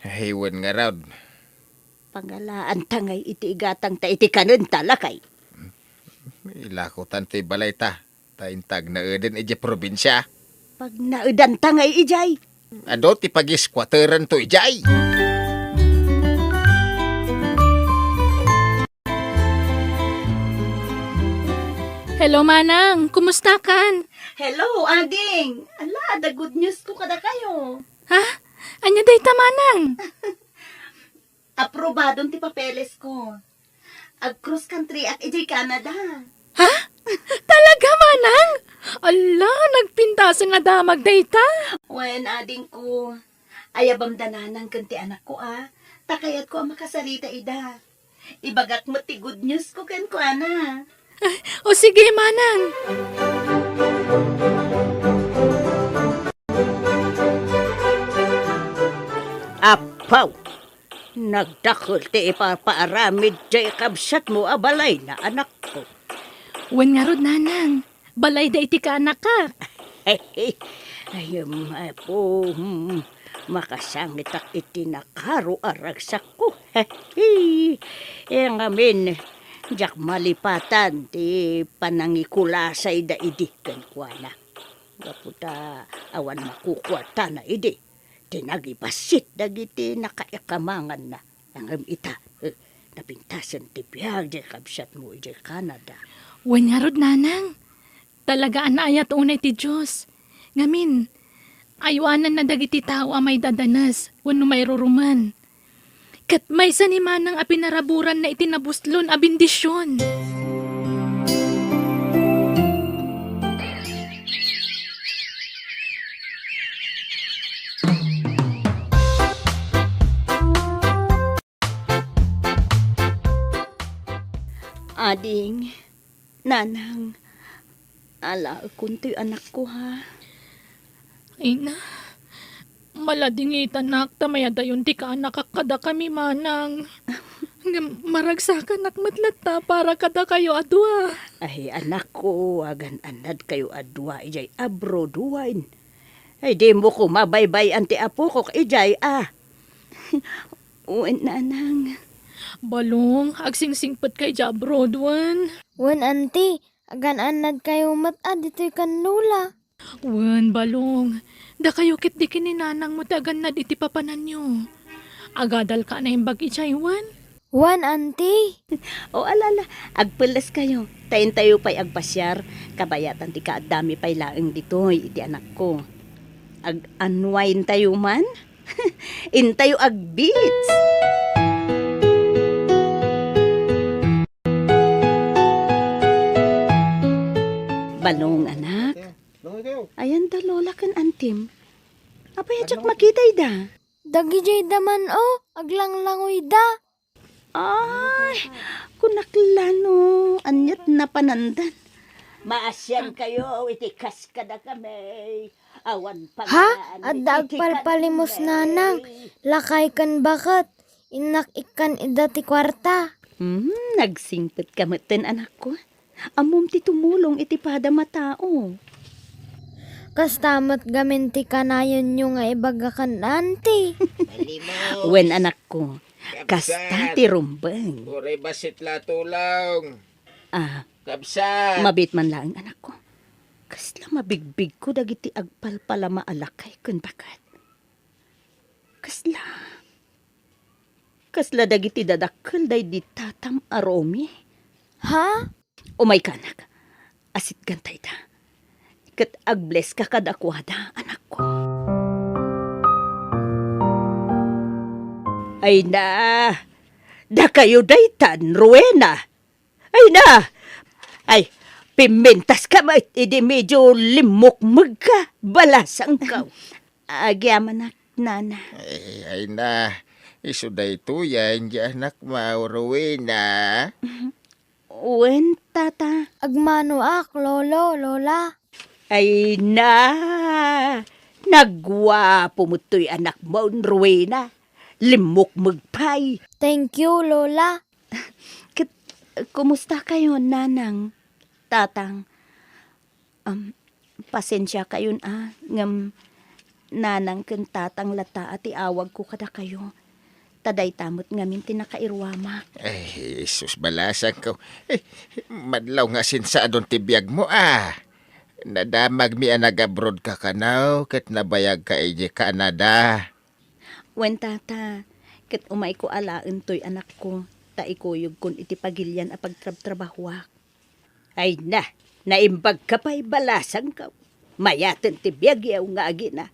Haywan nga raw. pangalaan tangay iti igatang ta iti kanon talakay. Ilakutan ti balay ta. Taintag na eden ije probinsya. Pag naudan tangay ijay. Ado ti pag-squatteran to ijay. Hello manang, kumusta kan? Hello, ading. Ala, the good news ko kada kayo. Ha? Anya day ta manang? Aprobadon ti papeles ko. Ag cross country at ijay Canada. Ha? Talaga manang? Ala, nagpintasan nga damag day ta. Wen ading ko. Ayabam dananang kanti anak ko Takayat ko ang makasarita ida. Ibagak mo ti good news ko ken ko O sige manang. Apaw! Nagdakol ti ipapaaramid jay kabsat mo abalay na anak ko. Wen nga rod nanang. Balay da iti ka anak ka. Ayam po, makasangit ak iti nakaro aragsak ko. Yang amin, jak malipatan ti panangikulasay da idi kan kuana. Gaputa awan makukwata na idi. Tinagibasit dagiti nakaikamangan na. Ang ita, napintasan ti biyag di kabsat mo di Canada. Wen nga rod nanang. Talaga anayat unay ti Diyos. Ngamin, aywanan na dagiti tao amay dadanas, wano may ruruman. Kat may sanimanang apinaraburan na itinabuslon a bendisyon. Ading, nanang, Ala, kunti anak ko ha. Ay na, maladingitan nak, tamaya dayon ti ka anak kada kami manang. Maragsakan nak matlata para kada kayo adwa. Ay, anak ko, agan anad kayo adwa, ijay abroad huwain. Ay, di mo ko mabaybay anti apo ko, ijay Uwan na nang. Balong, agsingsingpet kay Jabroad wan. Wen auntie, agan anad kayo matad dito'y kan lula. Wan, balong. Da kayo kit di kininanang mo tagan na iti papanan nyo. Agadal ka na yung bag ichay, wan. Wen auntie. O alala, agpulas kayo. Tayin tayo pa'y agpasyar. Kabayatan ti ka at dami pa'y laeng dito'y iti anak ko. Ag-unwind tayo man? Intayo ag-beats. Balong anak. Ayan da lola kan antim. Apay adyak makitay da. Dagi jay daman o, aglanglangoy da. Ay, kunaklano. Anyat na panandan. Maasyan kayo, itikas ka na kami. Awan pa Ha? Adda agpalpalimos nanang. Lakay kan bakat. Inak ikan ida ti kwarta. Nagsingpit ka maten anak ko. Amom ti tumulong iti pada matao. Kastamat gamin ti kanayon nyo nga ibagakan auntie. Wen anak ko, kasta ti rumbeng. Ure basit la tulong. Kapsa. Mabit man lang anak ko. Kasla mabigbig ko dagiti agpalpala maalakay kun bakat. Kasla dagiti dadakkel day di tatam aromi. Ha? Umay kanak, asit gantay da. Kat agbless ka kadakwada, anak ko. Ay na, da kayo daytan, Rowena. Ay, pimentas ka ma, idi medyo limukmag ka, balasang ka. Agyaman nak, nana. Ay na, isuday to yan, di anak mauruwi na. Wen, tata. Agmano ak, lolo, lola. Ay na, nagwapo mo to'y anak mo, Rowena. Limukmag pa'y. Thank you, lola. Kumusta kayo, nanang, tatang? Pasensya kayo ngam nanang ken tatang lata at iawag ko kada kayo. Taday tamot ngamin tinakairwama. Ay, sus balasan ko. Madlaw nga sinsa adon tibiyag mo Nadamag mi nag-abroad ka kanaw, kat nabayag ka iji Canada. Wen tata, ket umay ko alaen to'y anak ko, taikuyog kun iti pagilyan a pagtrabtrabahwak. Ay na, naimbag ka pa'y balasang ka. Mayaten ti biyagyaw nga agina.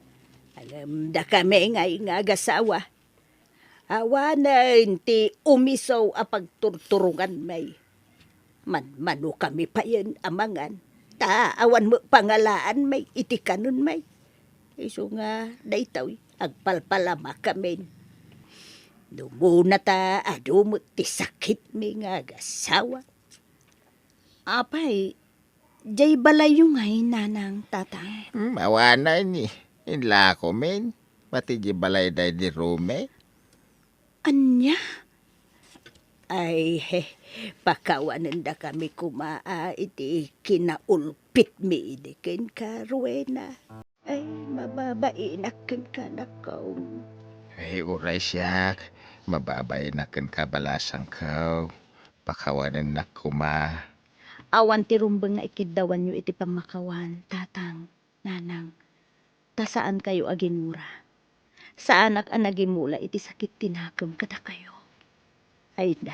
Alam da kami nga agasawa. Awanan ti umisaw a pagturturungan may. Mano kami pa yan amangan. Awan mo pangalaan may itikanon may. Iso nga daytaw agpalpalama kami. Dumuna ta adumot ti sakit mi nga agasawa. Apay, jay balayong ay nanang tatang. Mawana ni. Inla ko men. Pati di balay day di Rome. Anya? Ay, pakawanan da kami iti kinaulpit mi idikin ka, Rowena. Ay, mababainak ka na kaw. Ay, uray siyak. Mababay na kan kabalasang ka. Pakawanan na kuma. Awan ti rumbeng nga ikidawan nyo iti pamakawan, tatang, nanang. Ta saan kayo aginura? Saan ak anagimula iti sakit tinakam kada kayo? Ay na,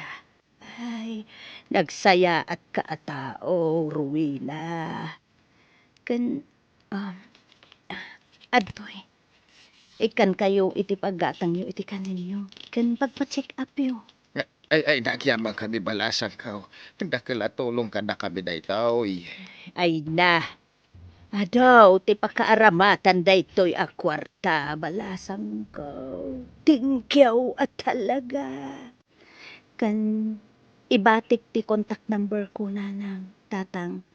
nagsaya at kaatao, Rowena. Kan, adtoy, ikan kayo iti paggatang nyo iti kaninyo. Kan pagpa-check up yo. Ay, nagyamang kami balasang ka. Dakila tulong ka na kami na itaw. Ay na, adaw, ti pakaaramatan daytoy a kwarta, balasang ko. Tingkyaw at talaga. Kan, ibatik ti contact number ko nanang, tatang.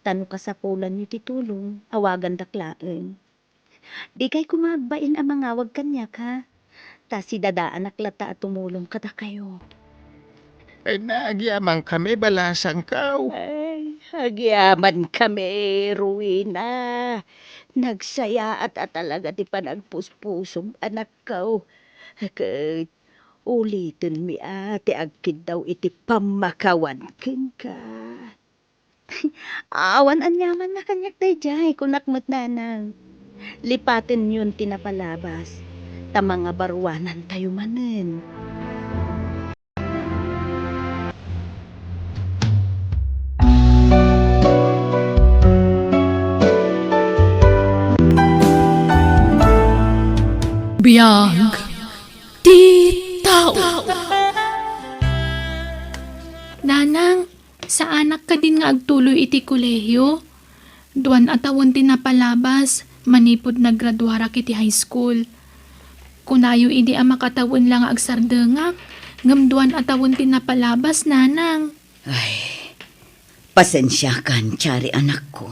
Tano ka sa pulan ni titulong, awagan daklaen. Di kay kumagbain ang mga awag kanyak ha. Ta si dadaan naklata at tumulong kada kayo. Ay, nagyamang kami balasang kaw. Ay, agyaman kami, Ruina. Nagsaya at talaga di pa nagpuspusong anak ko. Kay ulitin mi ate agkid daw iti pamakawan ken ka. Awan anyaman na kanyak dayjay kung nakmat nanang. Lipatin yun tinapalabas. Ta mga barwanan tayo manen. Biyag ti tao. Nanang, sa anak ka din nga agtuloy iti kolehiyo. Duan atawon ti napalabas, manipod naggraduara kiti high school. Kunayo idi ang makatawon lang agsardengak, ngam duan atawon ti napalabas, nanang. Pasensya kan, Chari anak ko.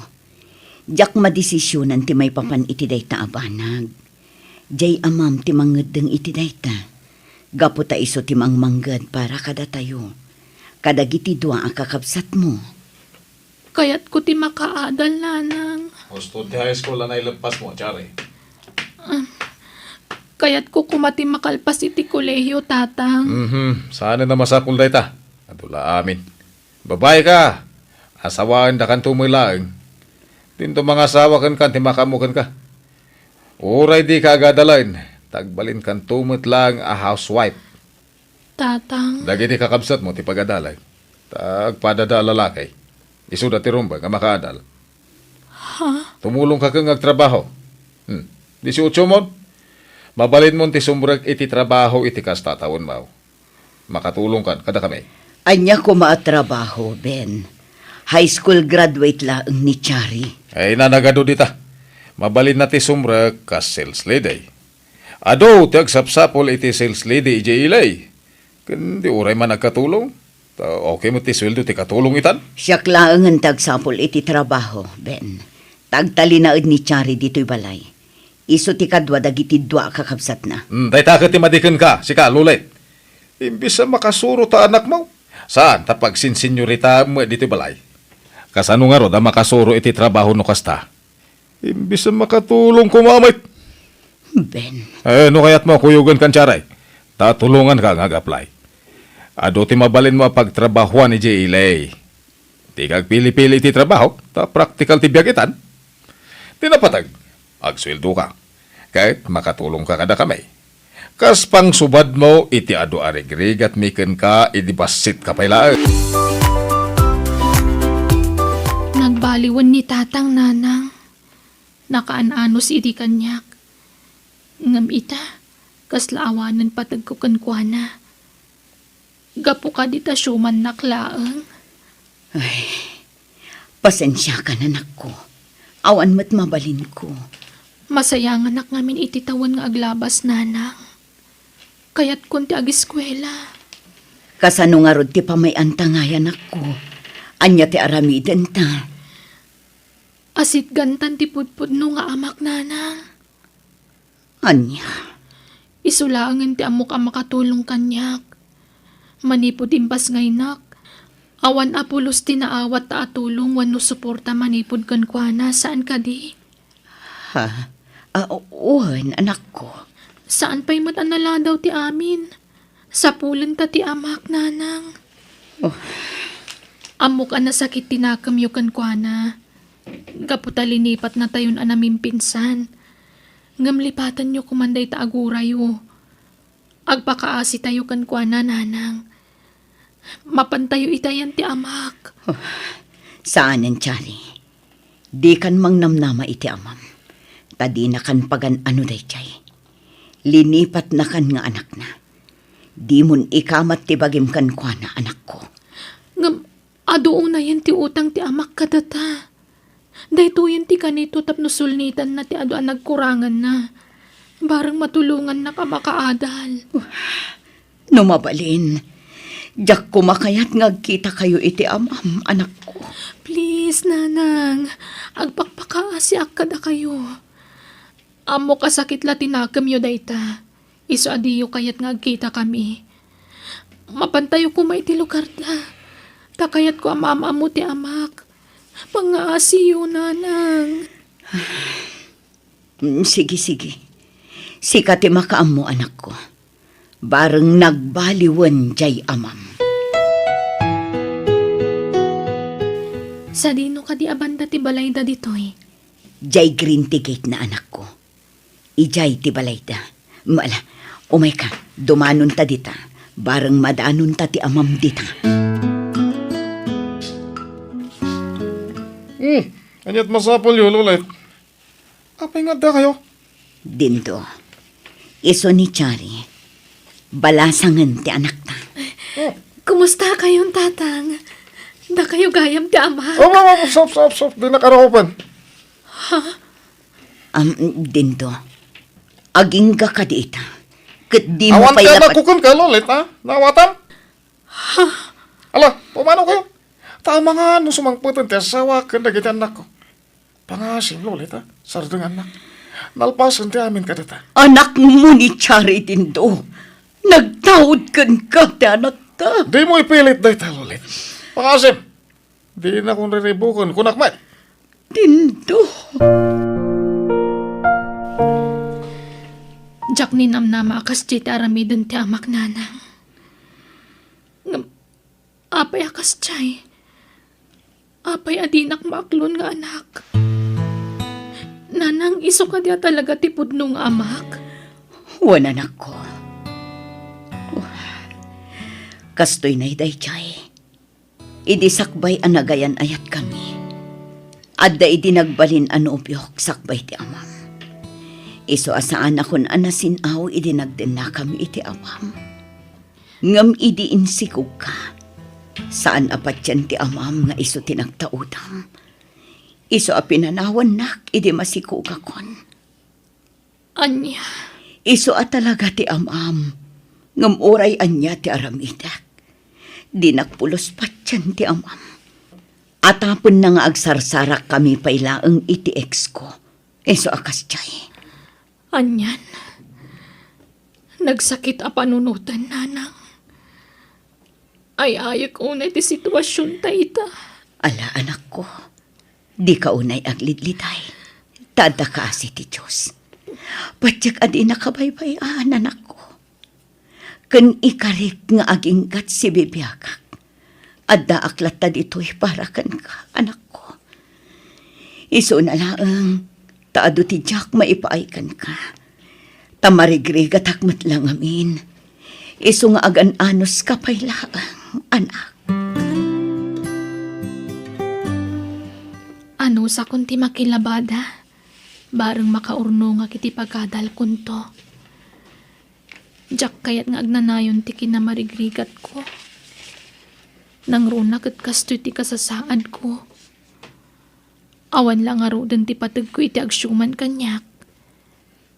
Diyak madesisyonan ti may papan iti dayta abanag. Jay amam ti manggedeng iti dayta. Gapo ta iso ti mangmangged para kada tayo. Kadagiti dua ang kakabsat mo. Kaya't ko ti makaadal, nanang. Gusto ti high school na nailampas mo, Chari. Kaya't ko kumati makalpas iti kolehiyo, tatang. Sana na masakul day ta. Adula amin. Babae ka. Asawaan da kan tumilaang. Tinto mga asawa kan ti makamukan ka. Uray di ka agadalain. Tagbalin kan tumit lang a housewife. Tatang. Dagiti kakabsat mo ti pagadalay. Tagpadada lalakay. Isuda ti rumba nga makaadal. Tumulong ka kang agtrabaho. 18 mo. Mabalin mo ti sumbrag iti trabaho iti kastatawon mo. Makatulong ka kada kami. Anya ko maatrabaho, Ben. High school graduate lang ni Chari. Ay nanagado dita. Mabalin na ti sumbrag kas sales lady. Ado ti agsapsapol iti sales lady ije ilay. Kundi uray man nagkatulong. Okay mo ti sweldo ti katulong itan. Siyak lang ang tagsapol iti trabaho, Ben. Tagtalinaad ni Chari dito'y balay. Iso ti kadwa dagiti dua kakabsat na. Day takot ti madiken ka, si kalulit. Imbis na makasuro ta anak mo. Saan ta pagsinsenyorita mo dito balay? Kasano nga ro da makasuro iti trabaho no kasta. Imbis na makatulong kumamit. Ben, No kaya't mo kuyugan kan Charay. Tatulungan ka nga apply. Ado ti mabalin mo pagtrabahuan ni J.L.A. Di kag pili-pili ti trabaho, ta practical ti biyagitan. Tinapatag, agsweldo ka. Kahit makatulong ka kada kamay. Kas pang subad mo, iti ado arigrig at miken ka, idibasit ka pailaan. Nagbaliwan ni tatang, nanang. Nakaananos iti kanyak. Ngam ita, kaslaawanan patag ko kankwana. Gapo ka dita syuman naklaang. pasensya ka na, anak ko. Awan mo't mabalin ko. Masayang anak ngamin ititawan nga aglabas, nanang. Kaya't kunti agiskwela. Kasano nga rod ti pamayan anak ko. Anya ti aramiden ta. Asit gantan ti pudpud no nga amak, nanang. Anya, Isulaangan ti amok ang makatulong kanyak. Manipod imbas ngaynak. Awan apulos tinaawat ta atulong wano suporta manipod kankwana saan ka di? ha? Uwan, anak ko. Saan pa'y matanala daw ti amin? Sa pulan ta ti amak, nanang. Amok ang nasakit tinakamyo kankwana. Gaputa linipat na tayon anaming pinsan. Ngamlipatan nyo kumanday ta agurayo. Agpakaasi tayo kankwana, nanang. Mapantayo itayan ti amak. Saan yan, Chari? Di kan mang namnama iti amam. Tadi na kan pagan ano day chay. Linipat na kan nga anak na. Di mun ikamat ti bagim kan kwa na anak ko. Ngam, adoon na yan ti utang ti amak kadata. Dahito yan ti kanito tapno sulnitan na ti ado ang nagkurangan na. Barang matulungan na ka makaadal. Numabalin. Jak kumakayat ngagkita kayo iti amam, anak ko. Please, nanang. Agpakpakaasyak kada kayo. Amo kasakit la tinakam yo dayta. Iso adiyo kayat nga agkita kami. Mapantayo ko may ti lugar da. Takayat ko amam-amo ti amak. Pangaasiyo, nanang. Sige. Sika ti makaam mo, anak ko. Bareng nagbaliwan jay amam. Sa dino ka di abanda ti balayda ditoy. Jay green ticket na anak ko. Ijay ti balayda. Maala, umay ka, dumanon ta dita. Bareng madanon ta ti amam dita. Anyat masapol yun ulit. Apay nga da kayo? Dindo, iso ni Chari, balasangan ti anak ta. Kumusta kayong tatang? Da kayo gayam ti ama. Stop. Di nakaraopan. Dindo, aging ka dita. Kat di mo Awan pa'y ka na dapat... kukun ka, Lolit, ha? Nawatan? Ala, pumano kayo? Tama nga, no sumangputan ti asawa ka na kita anak ko. Pangasim, Lolit, ha? Sardang anak. Nalpasan ti amin ka dita. Anak mo ni Chari, Dindo. Nagtawad ka ti anak ta. Di mo ipilit dahil ta, Lolit. Pangasim, di na kong riribukon kunakmat. Dindo. Jak ni namnama akas ti aramidon ti amak nanang. Apay akas chay. Apay adinak maaklon nga anak. Nanang iso ka diya talaga ti pudno nga amak. Wan anak ko. Kastoy na iday chay. Idi sakbay anagayan ayat kami. Adda idi nagbalin anubyok sakbay ti amam. Iso asaan akon anasin aw idi nagdena kami iti amam. Ngam idi insikog ka. Saan apat yan ti amam nga iso tinagtaudam. Iso a pinanawan nak idi masikog akon. Anya. Iso a talaga ti amam. Ngam oray anya ti aramidak. Di nakpulos patyan ti amam. Atapon na nga agsarsarak kami pailaang iti ex ko. Iso akas chay. Anyan. Nagsakit a panunutan, nanang. Ay ayak unay ti sitwasyon ta ita. Ala anak ko, di ka unay aglidliday. Tada ka si ti Diyos. Patyak adi nakabaybayan anak ko. Kan ikarik nga aging gat si bibiyakak. Adda aklat ta dito'y para kan ka, anak ko. Iso na laang, taado ti Jack maipaikan ka. Tamarigrig at hakmat lang amin. Iso nga agan-anos ka pa'y laang, anak. Ano sa kunti makilabada? Bareng makaurno nga kiti pagkadal kunto. Jak kayat nga agnanayon ti kinamarigrigat ko. Nang runak at kastoy ti kasasaad ko. Awan lang aro din ti patag ko iti agsyuman kanyak.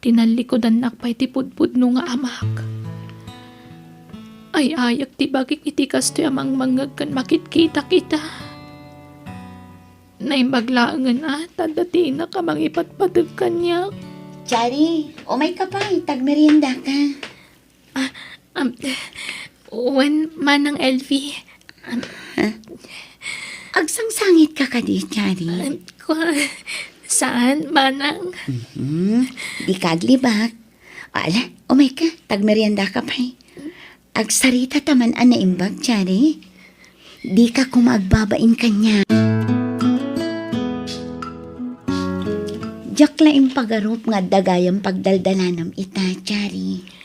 Tinalikodan nakpay ti pudpudno nga amak. Ay ayak ti bagik iti kastoy amang mangag kan makit-kita kita. Naimbaglaangan tadati na kamang ipatpatag kanyak. Chari, umay ka pa, tagmerienda ka. Wen manang Elvie. Agsangsangit ka di, Chari. Saan manang? Di kaglibak. Ala, umay ka, tagmerienda ka pa. Agsarita taman ana imbag, Chari. Di ka kumagbabain kanya. Jak laing pagarup nga dagayang pagdaldalanam ita, Chari.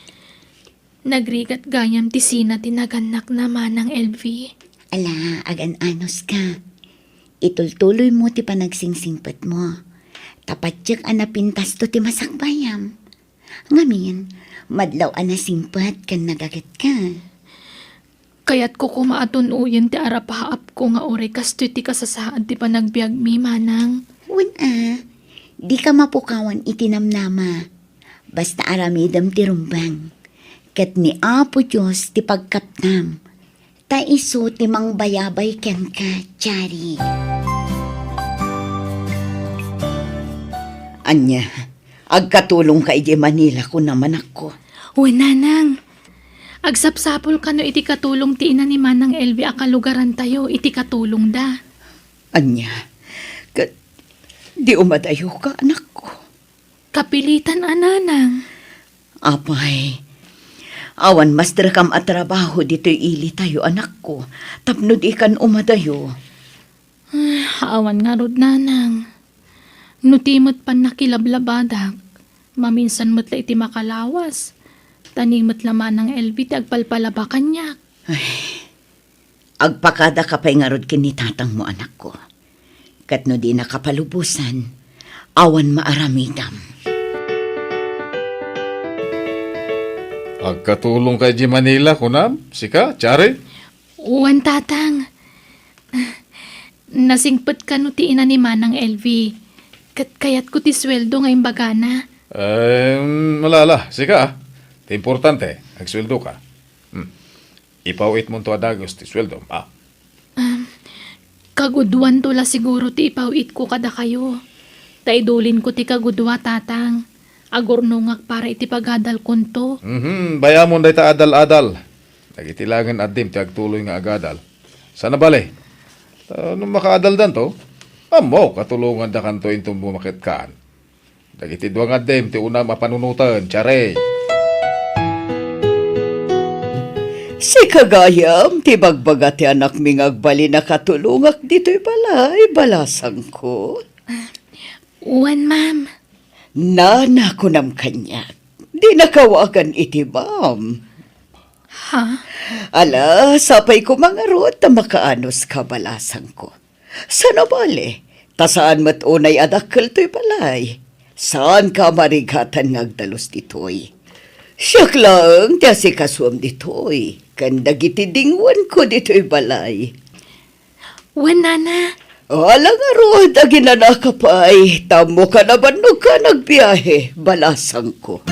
Nagrigat gayam ti sina tinaganak na manang Elvie. Ala, agan-anos ka. Itultuloy mo ti panagsingsingpet mo. Tapatyak anapintas to ti masakbayam. Ngamin, madlaw anasingpet kan nagagat ka. Kayat ko kumaatunuyin ti arapaap ko nga ore kastoy ti kasasaad ti panagbiag mi manang. Wala, di ka mapukawan itinamnama. Basta aramidam ti rumbang. Kat ni Apo Diyos ti pagkaptam. Ta isu timang bayabay ken ka, Chari. Anya, agkatulong ka iti Manila ko naman ako. Uy, nanang. Agsapsapol ka no iti katulong ti ina ni Manang LV akalugaran tayo, iti katulong da. Anya, di umadayo ka, anak ko. Kapilitan, ananang. Apay, awan mas drakam at trabaho dito'y ili tayo, anak ko. Tapno di kan umadayo. Awan nga rod, nanang. Nutimot pan nakilablabadak. Maminsan mo't la iti makalawas. Tanimot laman ng LV ti agpalpalabakan niya. Agpakada ka pa'y nga rod kinitatang mo, anak ko. Katno di nakapalubusan, awan maaramidam. Agkatulong kay di Manila, kunam? Sika, Chari? Uwan, tatang. Nasingpet ka no ti ina ni Manang LV. Kayat ko ti sweldo ngayong bagana. Malala, sika. Ti importante, agsweldo ka. Ipawit mo to adagos ti sweldo. Kagudwan tula siguro ti ipawit ko kada kayo. Taidulin ko ti kagudwa, tatang. Agurnungak para iti pagadal kunto. Bayamon day ta adal-adal. Nagitilangan adim ti agtuloy nga agadal. Sana bale? Nung makaadal dan to, amo katulungan da kanto intong bumakit kaan. Dagiti duwang adim ti una mapanunutan, Chare. Si kagayam, ti bagbaga ti anak ming agbali na katulungak dito'y balay, balasang ko. Uwan, ma'am. Nana ko nam kanya. Di nakawagan iti bam. Ha? Ala, sapay ko mga rot na makaanos ka balasang ko. Sana bale, tasaan mat unay adakkel to'y balay. Saan ka marigatan ngagdalos dito'y? Siyak lang, tiya si kasuam dito'y. Kandag itidingwan ko dito'y balay. Uwan, nana. Ala nga rod, aginana ka pa'y. Tamo ka na banog ka nagbiyahe, balasang ko.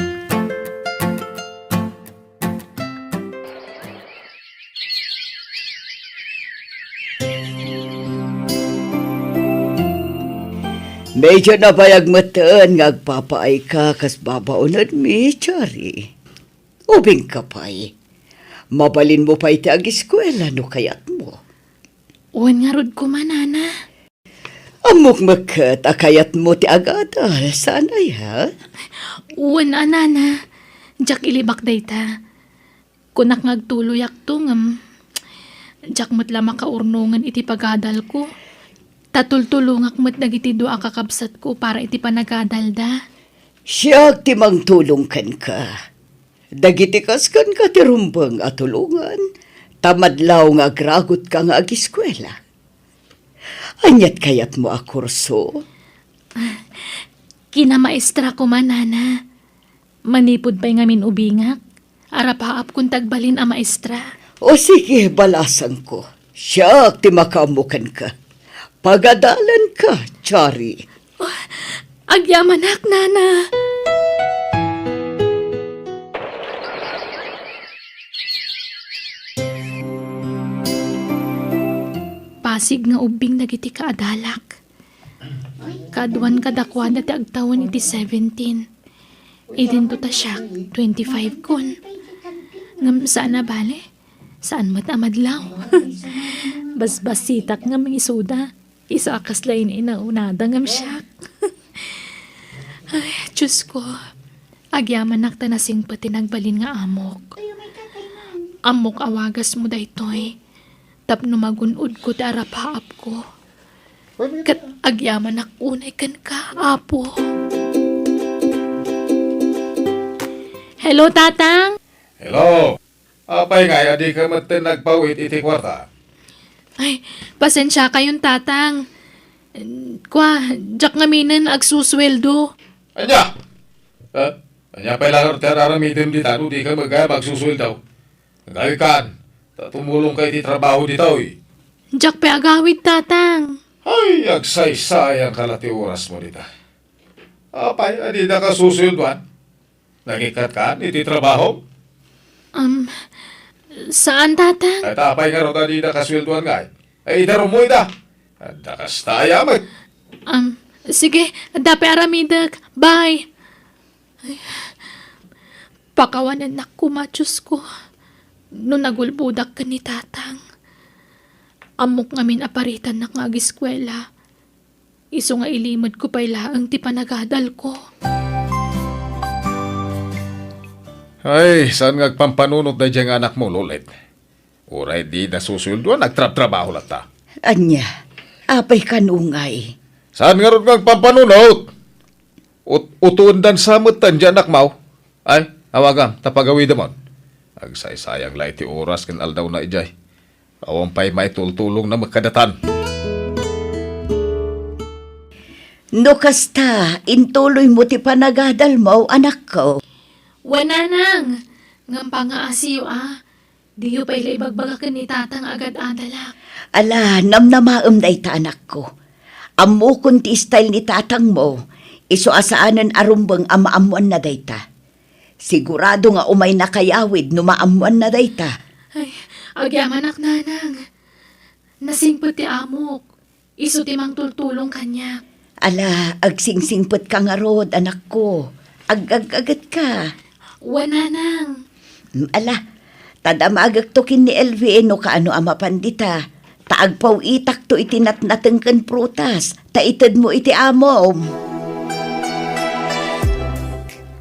Medyo nabayag matan ngagpapaay ka kas babaunad mi, Chari. Ubing ka pa'y. Mabalin mo pa'y ti ag-eskwela no kayat mo. Uwan nga rod ko, manana. Amok makat akayat mo ti agadal, sanay ha? Uwan, anana. Jak ilibak dayta. Kunak ngagtuloyak to ngam. Jak mo't lama kaurnungan iti pagadal ko. Tatultulungak mo't nagiti doa kakabsat ko para iti panagadal da. Siyak ti mangtulungkan ka. Dagiti kaskan ka ti rumbang atulungan. Tamadlaw nga agragot ka nga ag-eskwela. Anyat kayat mo a kurso? Kinamaestra ko, manana. Manipod pa'y ngamin ubingak. Arapaap kung tagbalin a maestra. O sige, balasan ko. Siyak ti makaamukan ka. Pagadalan ka, Chari. Agyamanak, nana. Pasig nga ubing dagiti kaadalak. Kaduan kadakwada ti agtawan iti 17. Idin to ta siya 25 kun. Ngam saan na bale? Saan mo't amadlaw? Basbasitak nga mga isuda. Isa akas lain inaunada ngam siya. Ay, Diyos ko. Agyaman nakta na sing pati nagbalin nga amok. Amok awagas mo daytoy. Tapno magunod ko ti arapaap ko. Kat agyaman unay kan ka, apo. Hello, tatang? Hello. Apay nga, adi ka matin nagpawit iti kwarta. Ay, pasensya kayong tatang. Jak ngaminan agsusweldo. Anya? Anya pa'y lang aramitin di tano di ka magsusul daw. Nagawikan, tumulong kayo di trabaho dito eh. Jak pa agawid, tatang. Ay, agsaysay ang kalati oras mo dita. Apay, adi na ka susulduan. Nagikat ka, iti trabaho? Saan, tatang? At apay nga rin di na kasweldoan nga. Ay, idaro mo ita. At nakastaya mo. Sige, dapat aramidag. Bye. Ay, pakawanan na kumachos ko. No nagulbudak ka ni tatang. Amok ngamin aparitan na nga eskwela. Iso nga ilimod ko pa ilaang ti panagadal ko. Ay, saan nga pampanunot na diyang anak mo, Lolet? Uray di nasusuldo, nagtrabaho lang ta. Anya, apay kanungay. Saan nga rin nga pampanunot? Utuundan sa mutan dyan, anak mo. Ay, awagam, tapagawi damon. Agsaysayang laiti oras kan aldaw na ijay. Awang pa'y may tultulong na magkadatan. No kasta, intuloy mo ti panagadal mo, anak ko. Wananang, ngampa nga asiyo Diyo pa ila ibagbaga ka ni tatang agad adalak. Ala, namnamaam na ita, anak ko. Amo kunti style ni tatang mo, iso asaanan arumbang amaamuan na dayta. Sigurado nga umay nakayawid no maamuan na dayta. Ay, agyaman ak nanang. Nasingpot ti amok. Iso ti mang tultulong kanya. Ala, agsingsingpot ka nga rod, anak ko. Agad ka. Wananang. Ala, tadamagag tokin ni LV no kaano ama pandita. Taagpaw itak to itinatnateng kan prutas. Taitad mo iti amom.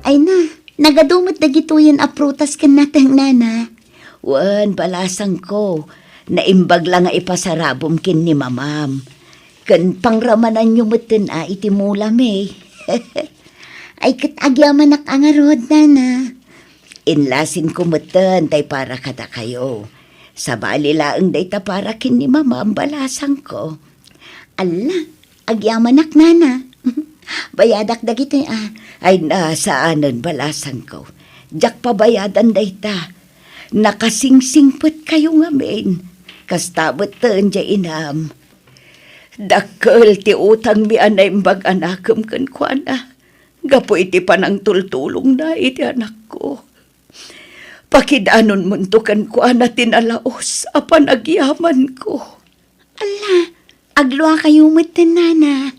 Ay na, nagadumot na gituyan a prutas kan natang nana. Wan, balasang ko. Naimbag lang nga ipasarabom kin ni mamam. Kan pangramanan yung mutin iti mulam eh. Ay katagyaman nak angarod nana. Inlasin ko mutin tay para kada kayo. Sa bali laang day ta para kin ni mamam balasang ko. Ala, agyaman nak nana. Bayadak dagito Ay nasaanan balasang ko. Jak pabayadan day ta. Nakasingsingput kayo ngamin. Kastabot ten dya inam. Dakkel ti utang mi anay mbag anakam kan kuana. Gapo iti panang tultulong na iti anak ko. Pakidanon munto kan kuana tinalaos apan agyaman ko. Ala, agluwa kayo mutin nana.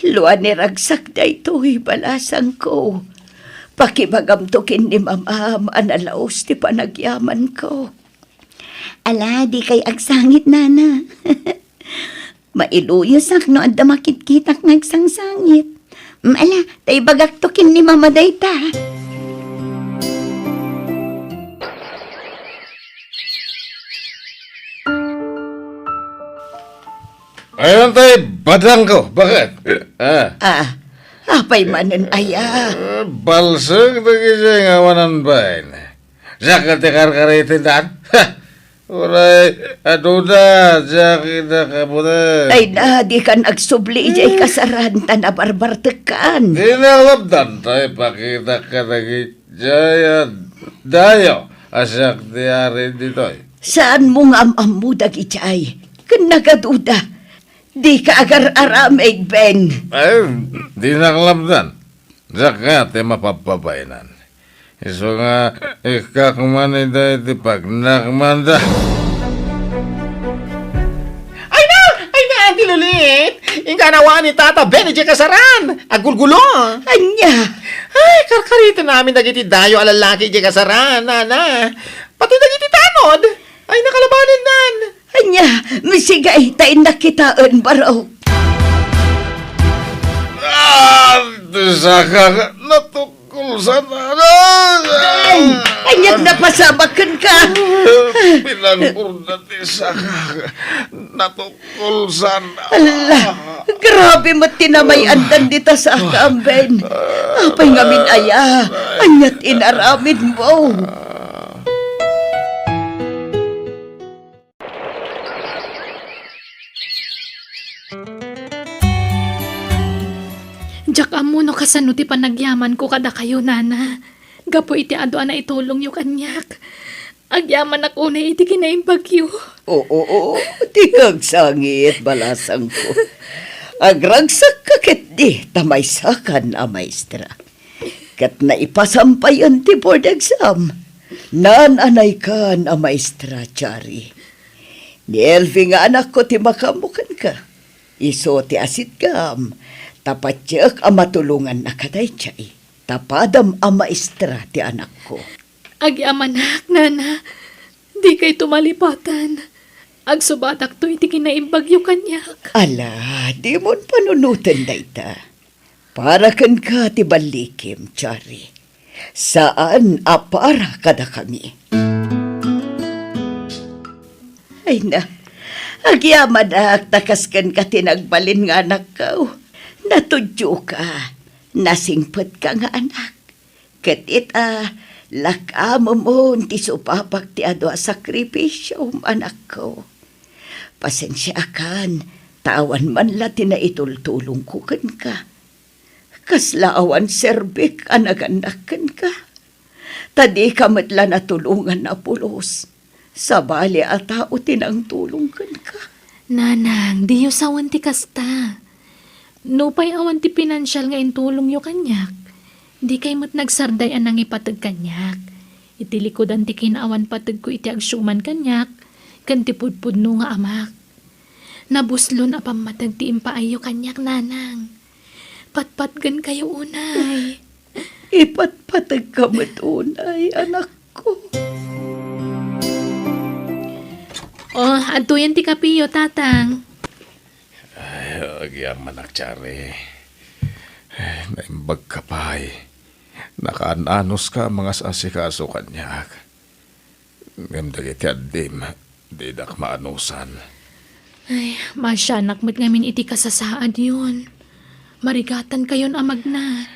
Luan ni ragsak da ito'y balasang ko. Pakibagam to kin ni mamam analaos ti panagyaman ko. Ala, di kay agsangit nana. Mailuyos no adda makitkitak ngagsangsangit. Ala, tay bagak tokin ni mama dayta. Ayun tayo, badang ko. Bakit? Apay manen aya. Balsag na kising awanan ba yun? Sakit karkaritin daan? Uray, aduda, sakit na kabutan. Ay na, di kan agsubli ijay kasaranta na barbartekan. Dinalabdan tayo, pakita ka naging jayan. Dayo, asak diyarin dito. Saan mo nga amudag ijay? Kan nagaduda. Di ka agar aramig, Ben. Ay, di nakalabdan. Sakat, mapapabainan. Iso nga, ikakmanay dahil di pagnakmanda. Ay na, Auntie Lulit. Ingkanawa ni Tata Ben, ije kasaran. Agulgulo. Anya, Ay, karkarito namin dagiti dayo alalaki ije kasaran, nana. Pati dagiti tanod. Ay, nakalabanin nan. anya, misigay tayo nakitaan baraw. Saka natukol sa Anyag napasabakan ka. Pinagpurda ti saka natukol sa Ala, grabe mo tinamayandan dita sa akam, Ben. Apay ngamin aya, anyat inaramid mo. Jak amo no kasano ti panagyaman ko kada kayo, nana. Gapo iti ado na itulong yung kanyak. Agyaman ako na iti kinaimbagyo. Oo, di kag sangit, balasang ko. Agragsak kakit di, tamaysakan a maestra. Kat na ipasampayan ti board exam. Nananay kan ang maestra, Chari. Ni Elvi nga anak ko ti makamukan ka. Iso ti asit gam. Tapat tiyak ang matulungan na kaday chay. Tapadam ang maestra ti anak ko. Agi amanak, nana. Di kay tumalipatan. Agsubatak to iti kinaimbagyo kanyak. Ala, di mon panunutan na ita. Para kan ka ti balikim, Chari. Saan apara kada kami? Ay na, agyaman takaskan ka tinagbalin nga anak ka. Natudyo ka, nasingpot ka nga anak. Katit lakamo mo ti supapak ti adwa sakripisyo anak ko. Pasensya akan, tawan man la tinaitultulong ko kan ka. Kaslaawan serbik anaganakan ka. Tadi ka matla natulungan na pulos. Sa bali at tao tinang tulong kan ka. Nanang, di yu sawan ti kasta. Nupay awan ti pinansyal nga intulong yu kanyak. Di kay mo't nagsarday anang ipatag kanyak. Itilikodan ti kinaawan patag ko iti agsyuman kanyak. Kanti pudpudno nga amak. Nabuslon apam matag ti impaayo kanyak, nanang. Patpatgan kayo unay. Ipatpatag ka matunay, anak ko. Oh, adto yan ti kapiyo, tatang. Ay, agyang manak, Chari. Naimbag ka pa Nakaananos ka mga sasikaso kanyak. Ngamdag iti adim, di dak maanusan. Ay, masyanak mo't ngamin iti kasasaad yun. Marigatan kayon amag na.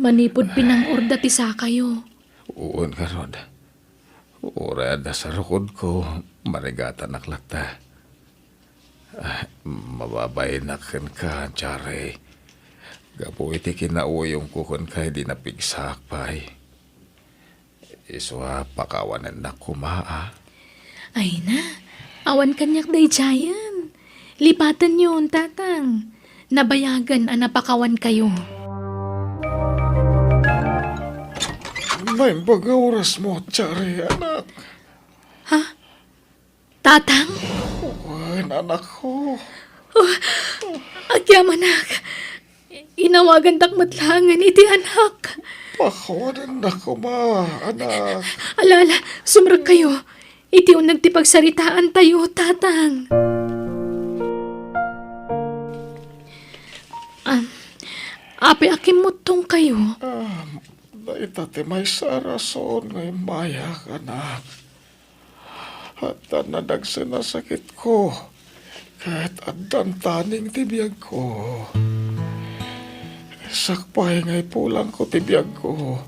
Manipod pinang orda ti sa kayo. Uon ka, Rod. Urad sa rukod ko, marigatan naklata. Mababay na ka, Chari. Gapo iti kinauyong kukon kay di napigsak pa'y. Iswa pakawanan na kumaa. Ay na, awan kanyak day jayan. Lipatan yun, tatang. Nabayagan napakawan kayo. Naimbag oras mo, Chari, anak. Tatang? Uwan, anak ko. Agyamanak. Inawagan takmatlangan iti anak. Pakawanan na kuma, anak. Alala, sumrag kayo. Iti unag ti pagsaritaan tayo, tatang. Api akim mutong kayo. Naitati may sarason ngay mayak, anak. At nadagsinasakit ko. Kahit adan taning tibiyag ko. Sakpay ngay pulang ko tibiyag ko.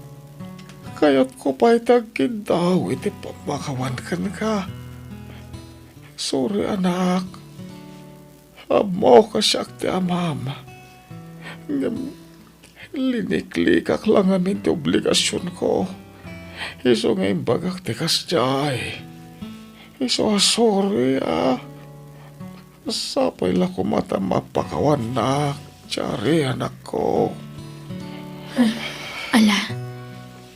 Kaya't ko pa'y tagkid daw iti pamakawan kan ka. Sorry, anak. Amo ka siya ti amam. Liniklikak lang amin ti obligasyon ko. Iso ngayon bagak ti kasjay. Iso sorry Sapay la ko mata mapakawan na. Chari, anak ko. Ala,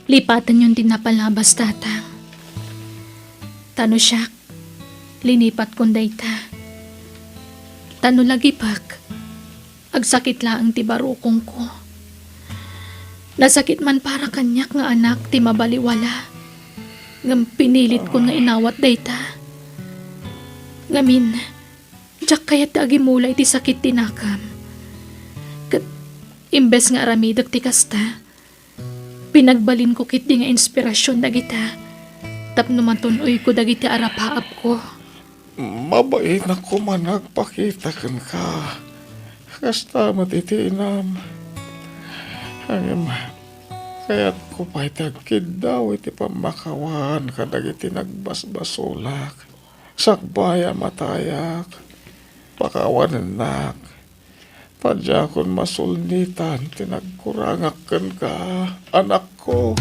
lipatan yung tinapalabas, tatang. Tano siya, linipat kong dayta. Tano lagi pak, agsakit laang ti barukong ko. Nasakit man para kanyak nga anak ti mabaliwala. Ngam pinilit ko nga inawat dayta. Ngamin, jak kayat ti agimulay ti sakit tinakam. Kat imbes nga aramidak ti kasta, pinagbalin ko kit di nga inspirasyon dagita. Tapno matunoy ko dagiti arapaap ko. Mabait na ko man nagpakita kan ka. Kasta matitinam. Kaya't ko pa'y tagkid daw iti pamakawan kadag iti nagbasbasolak. Sakbaya matayak. Pakawanan Padya kon masulnitan tinagkurangakan ka, anak ko.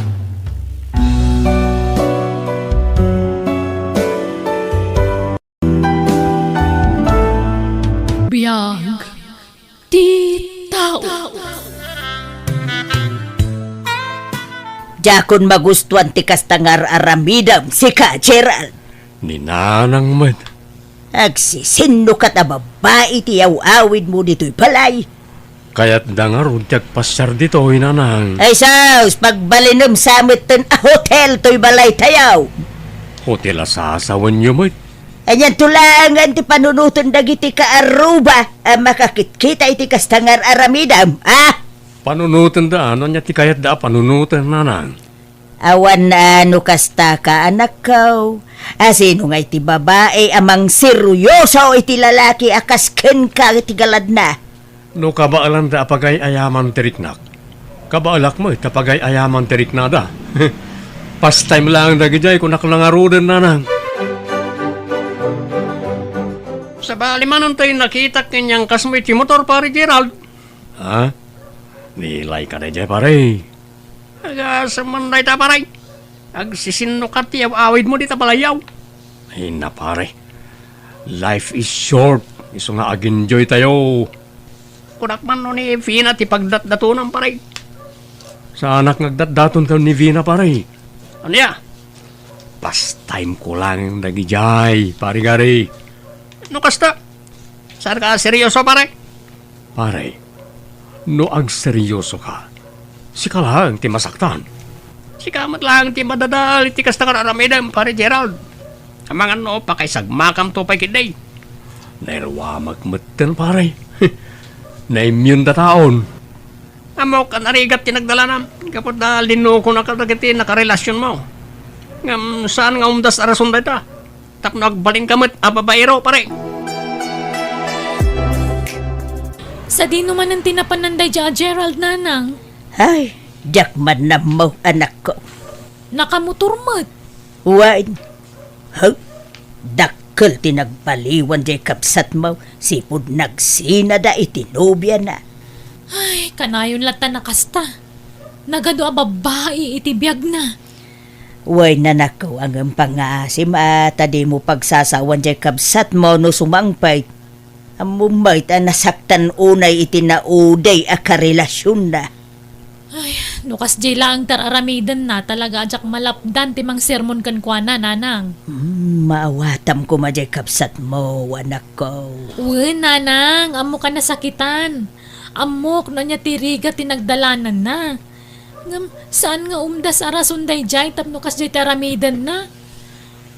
Biyag ti tao. Jakon magustuhan ti kastangar aramidam si ka, Gerald. Ni Nanang man. Agsisinno ka ta babae ti awid mo dito'y palay. Kaya't dangarod tiyak pasyar dito, Nanang. Ay saus, pagbalinam samit ten a hotel to'y balay tayaw. Hotel asasawan niyo mo. Anyan tulangan ti panunuton dagiti ka Aruba. Makakitkita iti kastangar aramidam. Panunutan da, ano niya ti kayat da panunutan, Nanang. Awan na ano kasta ka anak ko. Sino nga iti babae amang seryoso iti lalaki akas ken ka iti galad na. No kabaalan da apagay ayaman teriknak. Kabaalak mo, tapagay ayaman terikna da. Pastime lang dagijay kung nakalangarudan, Nanang. Sa bali manon tayo nakita kanyang kasmoy ti motor, pare Gerald. Ha? Nilay ka na dyan, pare. Agasaman na ita, pare. Agsisinno ka ti awid mo dita palayaw. Ay na, pare. Life is short. Iso nga ag-enjoy tayo. Kunak man no ni Vina ti pagdatdatunan, pare. Sa anak nagdatdaton tayo ni Vina, pare. Ano ya? Pastime ko lang nagijay, pare gari. No kasta? Saan ka seryoso, pare? Pare, no ag seryoso ka, sika lang ti masaktan. Sikamat lang ti madadal, ti kasta kararamidam, pare Gerald. Amangan no, pakaisagmakam to pa'y kiday. Nairwa magmatan, pare. Na-immune da taon. Amo ka narigat ti nagdalanam, kapot da lino ko nakadagiti nakarelasyon mo. Ngam saan nga umdas arason da ita? Tap nagbaling kamot, ababaero, pare. Sa di naman ang tinapananday dya, Gerald, Nanang. Ay, jakman na mo anak ko. Nakamotor Wain. Dakkel tinagbaliwan di kapsat mo. Sipod nagsinada itinobya na. Ay, kanayon lata nakasta. Nagado a babae itibiyag na. Way nanakaw ang pangasim at di mo pagsasawan di kapsat mo no sumangpay. Amumay ta nasaktan unay itinauday a karelasyon na. Ay, nukas jay lang tararamidan na talaga ajak malapdan timang sermon kan kwa na, Nanang. Maawatam ko ma di kapsat mo, anak ko. Uy, Nanang, amo ka nasakitan. Amok no niya tiriga tinagdalanan na. Ngam, saan nga umdas arasunday jay tapno kas jay taramidan na?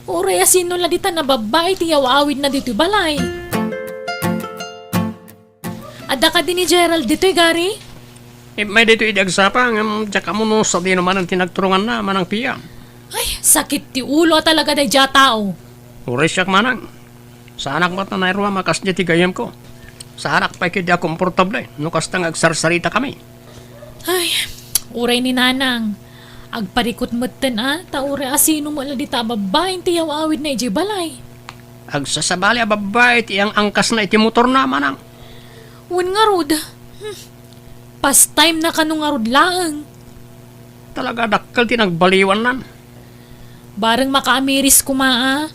Ore asino la dita na babae tiyaw awid na dito balay. Ada ka din ni Gerald dito'y gari? May dito idagsapa, ngam tsaka mo no sa di naman ang tinagturungan na manang piya. Ay, sakit ti ulo talaga day dya tao. Ure siyak manang. Sa anak mo't na nairwa makas di tigayam ko. Sa anak pa'y kaya komportable, nukas tang agsarsarita kami. Ay, uray ni Nanang. Agparikot motten ta ure asino mo ladita babaeng tiyaw awid na iji balay. Agsasabali a babae ti ang angkas na iti motor na manang. Wan nga rod. Pastime na kanong nga rod laang. Talaga dakkel ti nagbaliwan nan. Barang makaamiris kumaa.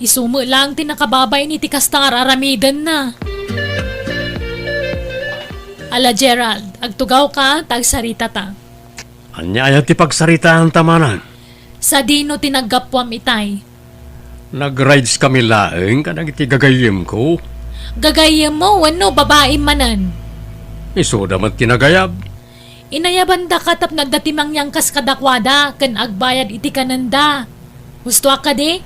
Isumo lang ti nakababay ni ti kastangar aramidan na. Ala Gerald, agtugaw ka, tagsarita ta. Anya ayat ti pagsaritahan tamanan. Sa dino tinaggapwam itay. Nag-rides kami laeng kanang iti gagayim ko. Gagayam mo, ano, babae manan. Iso damat tinagayab. Inayaban da katap nagdatimang yang kas kadakwada, kan agbayad iti kananda. Gusto ka di?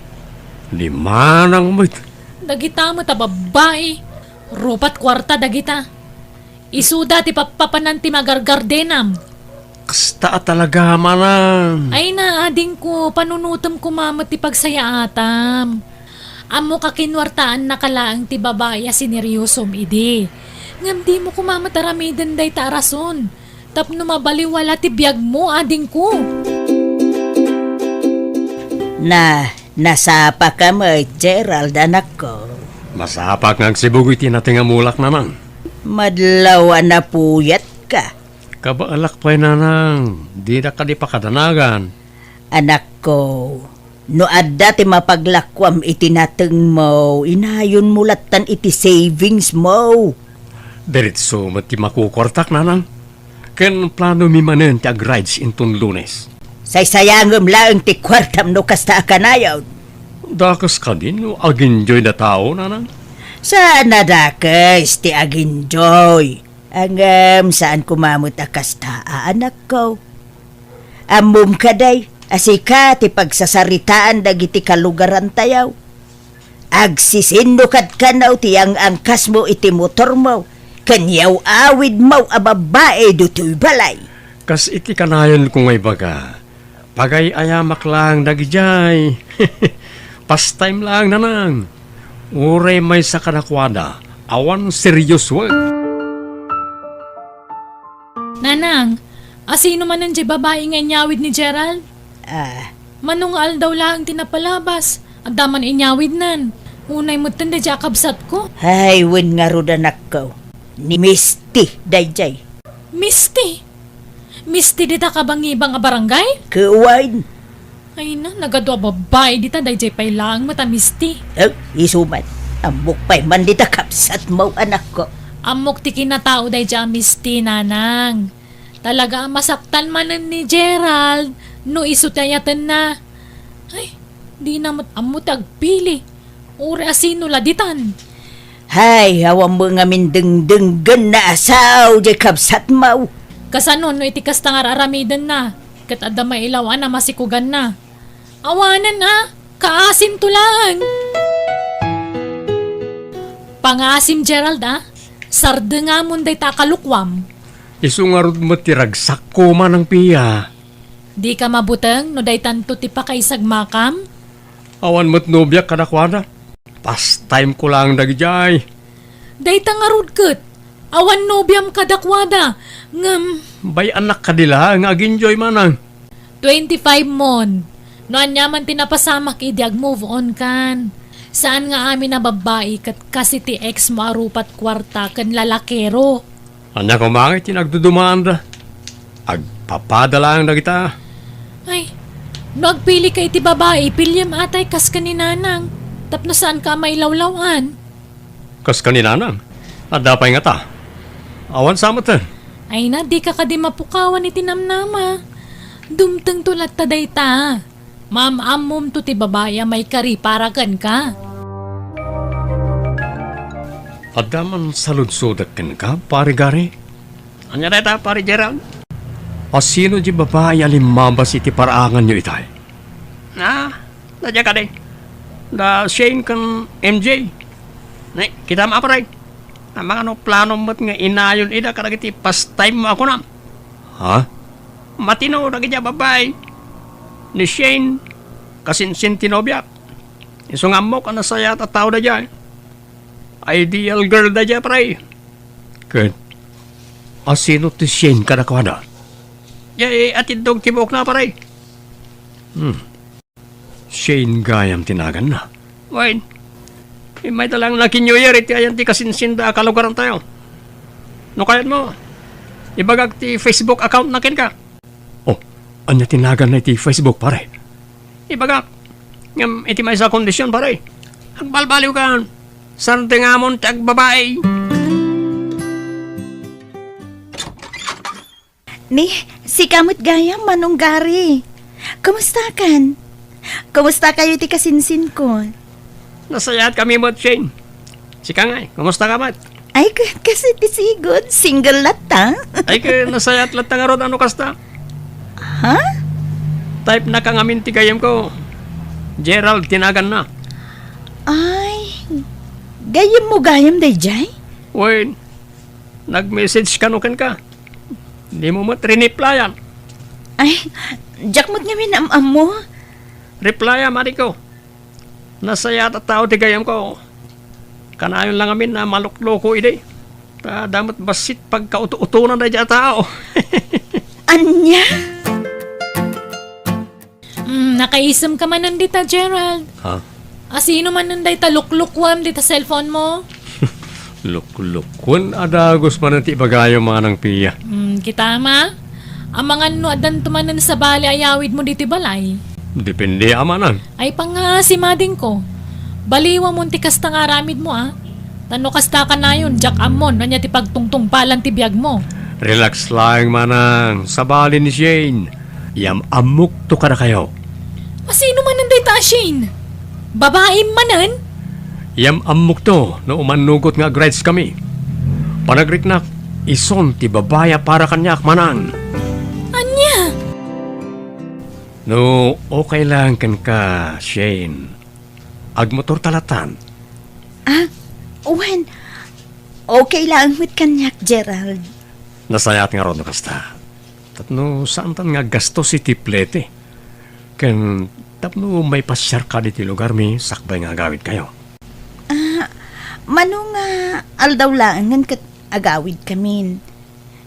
Lima nang mo't. Dagita mo ta babae. Rupat kwarta dagita. Isuda ti papapanan ti magargardenam. Kasta talaga manang. Ay na, ading ko, panunutom ko mamot ti pagsayaatam. Amo ka kinwartaan na kalaang ti babaya sineryosom idi. Ngam di mo kumamataramidan day tarason. Tapno mabaliwala ti biyag mo, ading ko. Nasapa ka mo, Gerald, anak ko. Masapak ng sibugoy tinatingamulak naman. Madlaw na puyat ka. Kabaalak pa'y nanang. Di na ka di pa kadanagan. Anak ko, no adda ti mapaglakwam itinateng mo, inayon mulatan iti savings mo. Diritso mati makukortak nanang. Ken plano mi manen ti ag-rides intun Lunes. Say-sayangam lang ti kwartam no kasta kanayaw. Dakas ka din, no? Aginjoy na tao, nanang. Saan na dakas ti aginjoy? Saan kumamot kasta anak ko? Amum kaday, asika ti pagsasaritaan dagiti kalugaran tayaw. Agsisindukat ka na ti ang angkas mo iti motor mo. Kanyaw awid mo a babae dutoy balay. Kas iti kanayon kung may baga. Pagay ayamak lang dagijay. Pastime lang nanang. Uray may sa kanakwada. Awan serious work. Nanang, asino man ang babae nga inyawid ni Gerald? Manungal daw lang tinapalabas. At daman inyawid nan. Unay mo tanda dya kabsat ko. Ay, wen nga rodanak ko. Ni Misty, dayjay. Misty? Misty dita ka bang ibang a barangay? Kuwain. Ay na, nagadwa babae dita dayjay pay lang mata Misty. Isuman. Amok pa'y mandita kapsat mo, anak ko. Amok ti kinatao dayjay Misty, nanang. Talaga masaktan manan ni Gerald. No isutayatan na. Ay, di na amot agpili. Uri asino laditan. Hay, hawang mo nga mindeng-denggan na asaw, di kapsat mo. Kasanon no itikas tangar aramidan na. Kat adda mailawan na masikugan na. Awanan na, kaasim to lang. Pangasim Gerald sarde nga mun day takalukwam. Isungarod mo tiragsak ko man ang piya. Di ka mabuteng no day tanto ti pakaisag makam. Awan mo't nobya kanakwada. Pastime ko lang dagijay. Day tangarod ket. Awan nobyam kadakwada. Ngam, Bay anak ka dila nga aginjoy manang. 25 mon. Noan yaman tinapasamak idiag move on kan. Saan nga amin na babae kat kasi ti ex mo arupat kwarta kan lalakero. Anya ko mga tinagdudumaan da. Agpapadala ang dagita. Ay, nagpili kay ti babae, pilyam atay kas kaninanang. Tapno saan ka may lawlawan? Kas kaninanang. Adapay nga ta. Awan sa matan. Ay na, di ka kadi mapukawan ni tinamnama. Dumteng tulat taday ta. Ma'am-amom to ti babaya may kariparagan ka. Adaman saludsodak ken ka, pare gari. Anya deta, pare Gerald? Asino di babae alimabas iti paraangan nyo itay? Nadya ka day. Da Shane kan MJ. Nay, kita maaparay. Ang mga plano mo't nga inayon ida karagiti pastime mo ako na. Ha? Matino na kanya babae. Ni Shane, kasinsin tinobyak. Isong amok ang nasaya at tao na dyan. Ideal girl na dyan, pare. Ken, asino ti Shane kanakwada? Yay, atid dog tibok na, pare. Shane gayam tinagan na. Wait, may talang laki New Year, iti ayan ti kasinsin da kalugaran tayo. No kayat mo, ibagag ti Facebook account na kin ka. Oh, anya tinagan na iti Facebook, pare. Ibagag, ngam iti may sa kondisyon, pare. Agbalbaliw ka, sarte nga mon ti agbabae. Ni, si kamot gaya manunggari. Kamusta kan? Kamusta kayo ti kasinsin ko? Nasayat kami mo, Shane. Sika nga, kumusta ka, Mat? Ay, kasi ti sigod, single lata. Ay, nasayat lahat nga ron, ano kasta? Ha? Type na kang amin tigayam ko. Gerald, tinagan na. Ay, gayam day jay? Wait, nag-message ka nukan ka. Di mo rinipplyan. Ay, jakmot nga minamam mo. Replyan, Mariko. Nasayat at tao tigayam ko. Kanayon lang amin na malukloko ide. Damat basit pagkautunan na dyan tao. Anya? Nakaisam ka man nandita, Gerald. Ha? Asino man nanday taluklukwan dita cellphone mo? Luklukwan adagos man nanti bagayo mga nang piya. Kita ma? Ang mga no adan tumanan sa bali ayawid mo dito balay. Depende amanan. Ay si mading ko. Baliwa mo ti kasta nga aramid mo Tano kasta ka na yun, Jack Amon, nanya ti pagtungtung palan ti biyag mo. Relax lang manang, sa bali ni Shane. Yam amok to kada kayo. Masino man ang dayta, Shane? Babae manan? Yam amok to no umanugot nga grades kami. Panagritnak, ison ti babaya para kanyak manang. Anya? No, okay lang kan ka, Shane. Agmotor talatan. Uwan, okay lang with kanyak, Gerald. Nasayat nga ron no kasta. Tapno saan tan nga gasto si tiplete. Ken tapno may pasyar ka di lugar mi sakbay nga gawid kayo. Mano nga aldaw lang kat agawid kamin.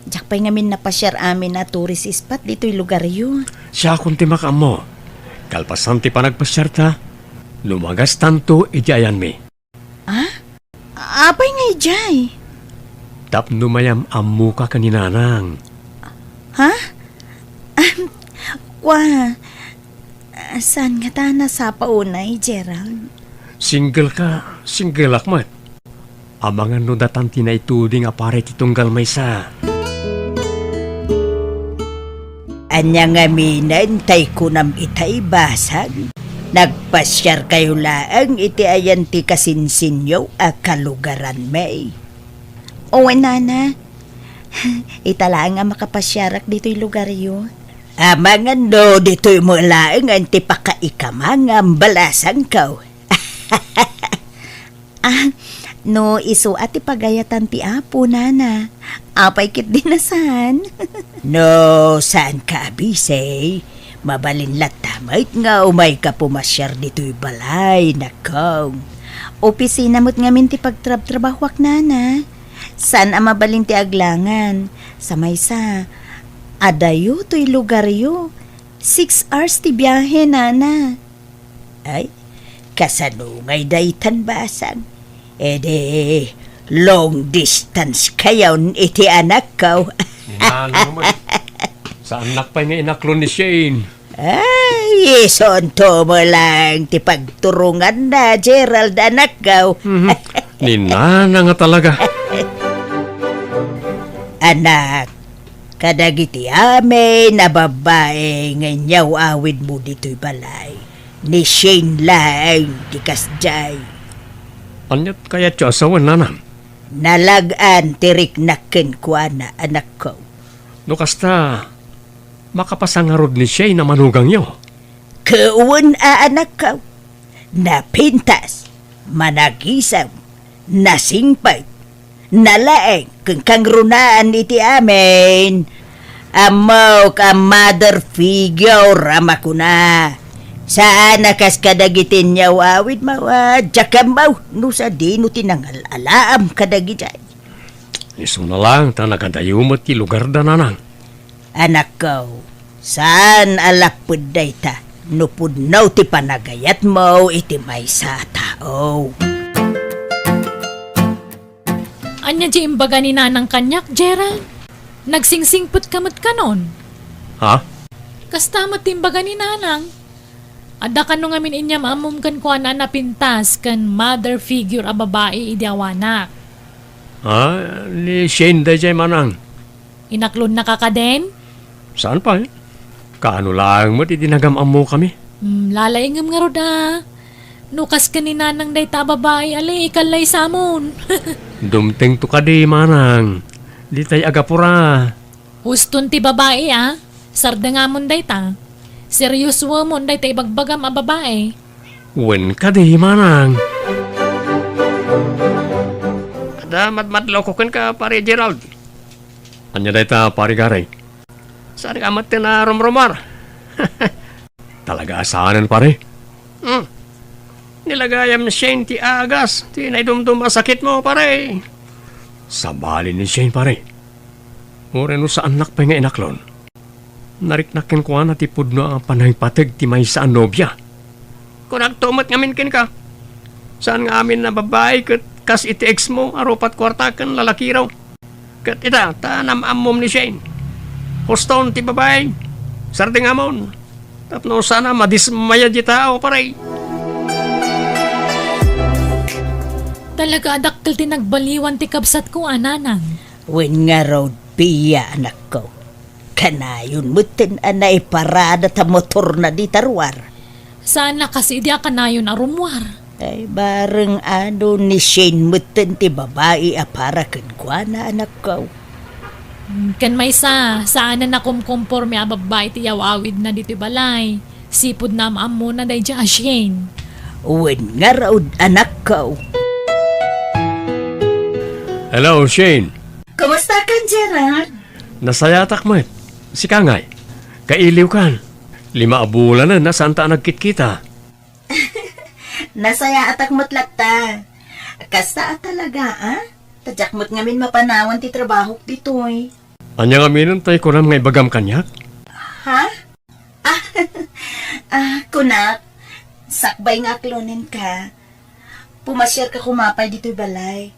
Diyak pa'y ngamin napasyar amin na tourist spot dito'y lugar yun. Siya kung timaka mo. Kalpasan ti panagpasyar ta. Lumagas tanto ijayan mi. Apay nga ijay. Tapno mayam amu ka kaninanang. Ha? Saan nga ta nasa paunay, Gerald? Single ka, single akmat. Amangan no datan tinaituding apare titunggal may sa. Anya nga minan, tay kunam itay basag. Nagpasyar kayo laang iti ayan ti kasinsinyo a kalugaran may. O, nana. Itala nga makapasyarak dito'y lugar yun. Amangan no, dito'y mo laang ang ti pakaikamang ang balasang kaw. No, iso at ipagayatan ti apo, nana. Apay kit dinasan. No, saan ka abisay? Mabalin latamait nga umay ka pumasyar dito'y balay, nakaw. Opisina mo't ngamin ti pagtrabahwak, nana. Saan ang mabalin ti aglangan? Sa maysa. Adayo to'y lugar yo. 6 hours ti biyahe, nana. Ay, kasanungay daytan basang. Ede, long distance kayaw iti anak ko. Ninanang mo. Sa anak pa nga inaklon ni Shane. Ay, isonto mo lang ti pagturungan na, Gerald, anak ko. Ninanang nga talaga. Anak, kadagiti ame na babae nganyaw awid mo dito'y balay. Ni Shane lang, di kasjay. Anyat kaya tiyo asawan nanang. Nalagaan tirik nakin kwa na anak ko. No kasta, makapasangarod ni Shane na manugang yo. Kauwan anak ko. Napintas, managisam, nasingpay, nalaeng kung kangrunaan iti amin. Amaw ka mother figure rama ko na. Saan nakas kadagitin niya awid mawad, jakambaw, no sa dino tinangalaam kadagitay. Iso na lang, ta nakadayumot ti lugar da nanang. Anak ko, saan alapod day ta, nupudnaw ti panagayat mo iti may sa tao. Anya di imbaga ni nanang kanyak, Gerald? Nagsingsingput kamot kanon. Ha? Kastamat imbaga ni nanang. Ada ka nung amin inyam amum kan kuha na napintas kan mother figure a babae idiawanak. Ha? Ni Shane da jay manang. Inaklon na ka den? Saan pa eh? Kaano lang mo itinagam mo kami? Lalaingam nga roda. Nukas ka ni nanang day ta babae ali ikalay samon. Dumteng to ka di manang. Di tay agapura. Huston ti babae Sarda nga mon day ta. Seryoso mo day ta ibagbagam a babae. Wen ka di manang. Ada matmatlaw ko ka pare Gerald. Anya day ta pare garay. Saan ka amat na rumrumar? Talaga asahanan pare? Nilagayam ni Shane ti agas. Ti naidumdum masakit mo pare. Sabali ni Shane pare. Mure no sa anak pa nga inaklon. Nariknakin ko na ti pudno ang panaypatag ti may sa nobya. Kung nagtumot ngamin kin ka. Saan nga amin na babae kat kas iti ex mo aropat kwarta kan lalaki raw. Kat ita tanamamom ni Shane. Huston ti babae. Sarding amon. Tapno sana madismaya di tao pare. Talaga adaktil ti nagbaliwan ti kabsat ko ananang. Wen nga raw piya anak ko. Kanayon mo anay parada ta motor na di tarwar. Sana kasi di ka na yun arumwar. Ay bareng ano ni Shane mo ti babae para kwa na anak ko. Kan may saan na kumkumporme a babae ti awawid na dito balay. Sipod na maam na day dya Shane. Uwin nga raw anak ko. Hello, Shane. Kumusta ka, Gerald? Nasayatak mo. Si Kangay. Kailiw kan. 5 bulan na nasaan ta nagkit-kita. Nasaya atak mo't lakta. Kasta talaga, ah? Tadyak mo't ngamin mapanawan ti trabaho dito, eh. Anya nga minon tayo ko nga ibagam kanyak. Ha? Kunak, sakbay nga klonin ka. Pumasyar ka kumapay dito'y balay.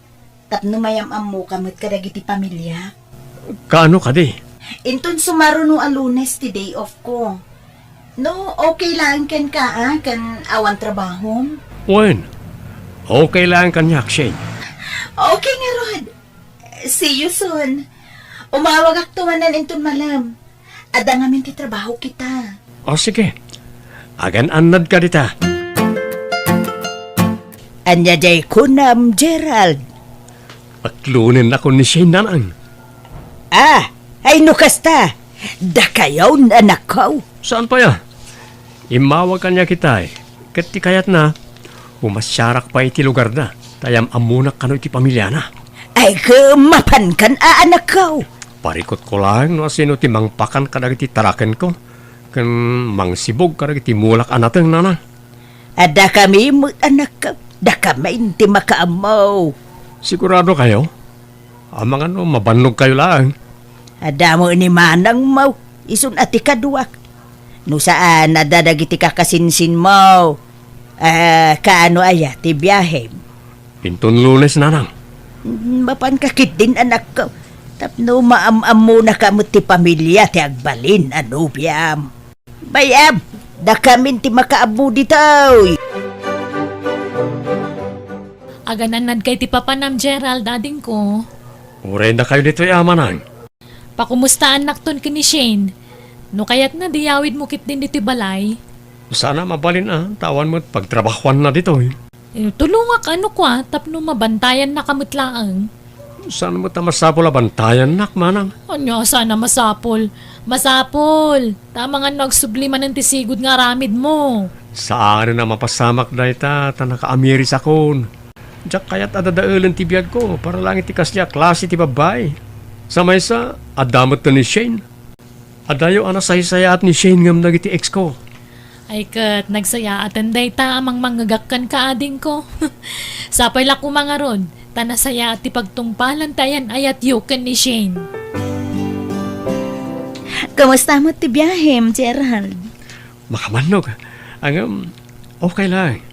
Tapno mayam-am mo kamot kadagiti pamilya. Kaano ka di? Inton sumaro no Lunes ti day off ko. No, okay lang kan ka, kan awan trabaho. Wen. Okay lang kanyak, Shane. Okay nga, Rod. See you soon. Umawag aktuwanan inton malam. Ada ngamin ti trabaho kita. O sige. Agan anad ka dita. Anya jay kunam Gerald. Atlunin ako ni Shane nanang. Ay no kasta. Dakayaw na anak ko. Saan pa ya? Imawag kanya kita eh. Kati kayat na, umasyarak pa iti lugar na. Tayam amunak kano iti pamilya na. Ay kemapan kan anak ko. Parikot ko lang no sino ti mangpakan kadag iti taraken ko. Kan mangsibog kadag iti mulak anateng nana. Ada kami mo anak ko. Da kami hindi makaamaw. Sigurado kayo? Amang ano, mabannog kayo lang. Ada mo ni manang mo. Isun ati kaduak. No saan nadadagiti kakasinsin mo. Kaano aya ti biyahe. Pinton Lunes nanang. Mapan kakit din anak ko. Tapno maam-am muna kamot ti pamilya ti agbalin ano biyam. Bayam, da kamin ti makaabu ditaw. Agananad kay ti papanam Gerald dading ko. Uray na kayo dito yamanang. Pakumustaan nakton kini Shane. No kayat na diyawid mo kit din dito balay. Sana mabalin tawan mo't pagtrabahuan na dito eh. Tulungak ano kwa, tapno mabantayan na kamutlaang. Sana mo ta masapol bantayan nak manang. Ano, sana masapol. Masapol! Tama nga nagsubliman ng tisigod nga ramid mo. Saan na mapasamak na ita, naka-amiris akon. Diyak kaya't adadaulan ti biyag ko, para lang itikas niya klase ti babay. Sa may sa, adamot na ni Shane. Adayo saysaya at ni Shane ngam nagiti ex ko. Ay kat, nagsaya at anday ta amang manggagakkan ka ading ko. Sapay la mga rod, tanasaya at ipagtungpalan tayan ayat yukan ni Shane. Kamusta mo ti biyahem, Gerald? Makamanog. Okay lang.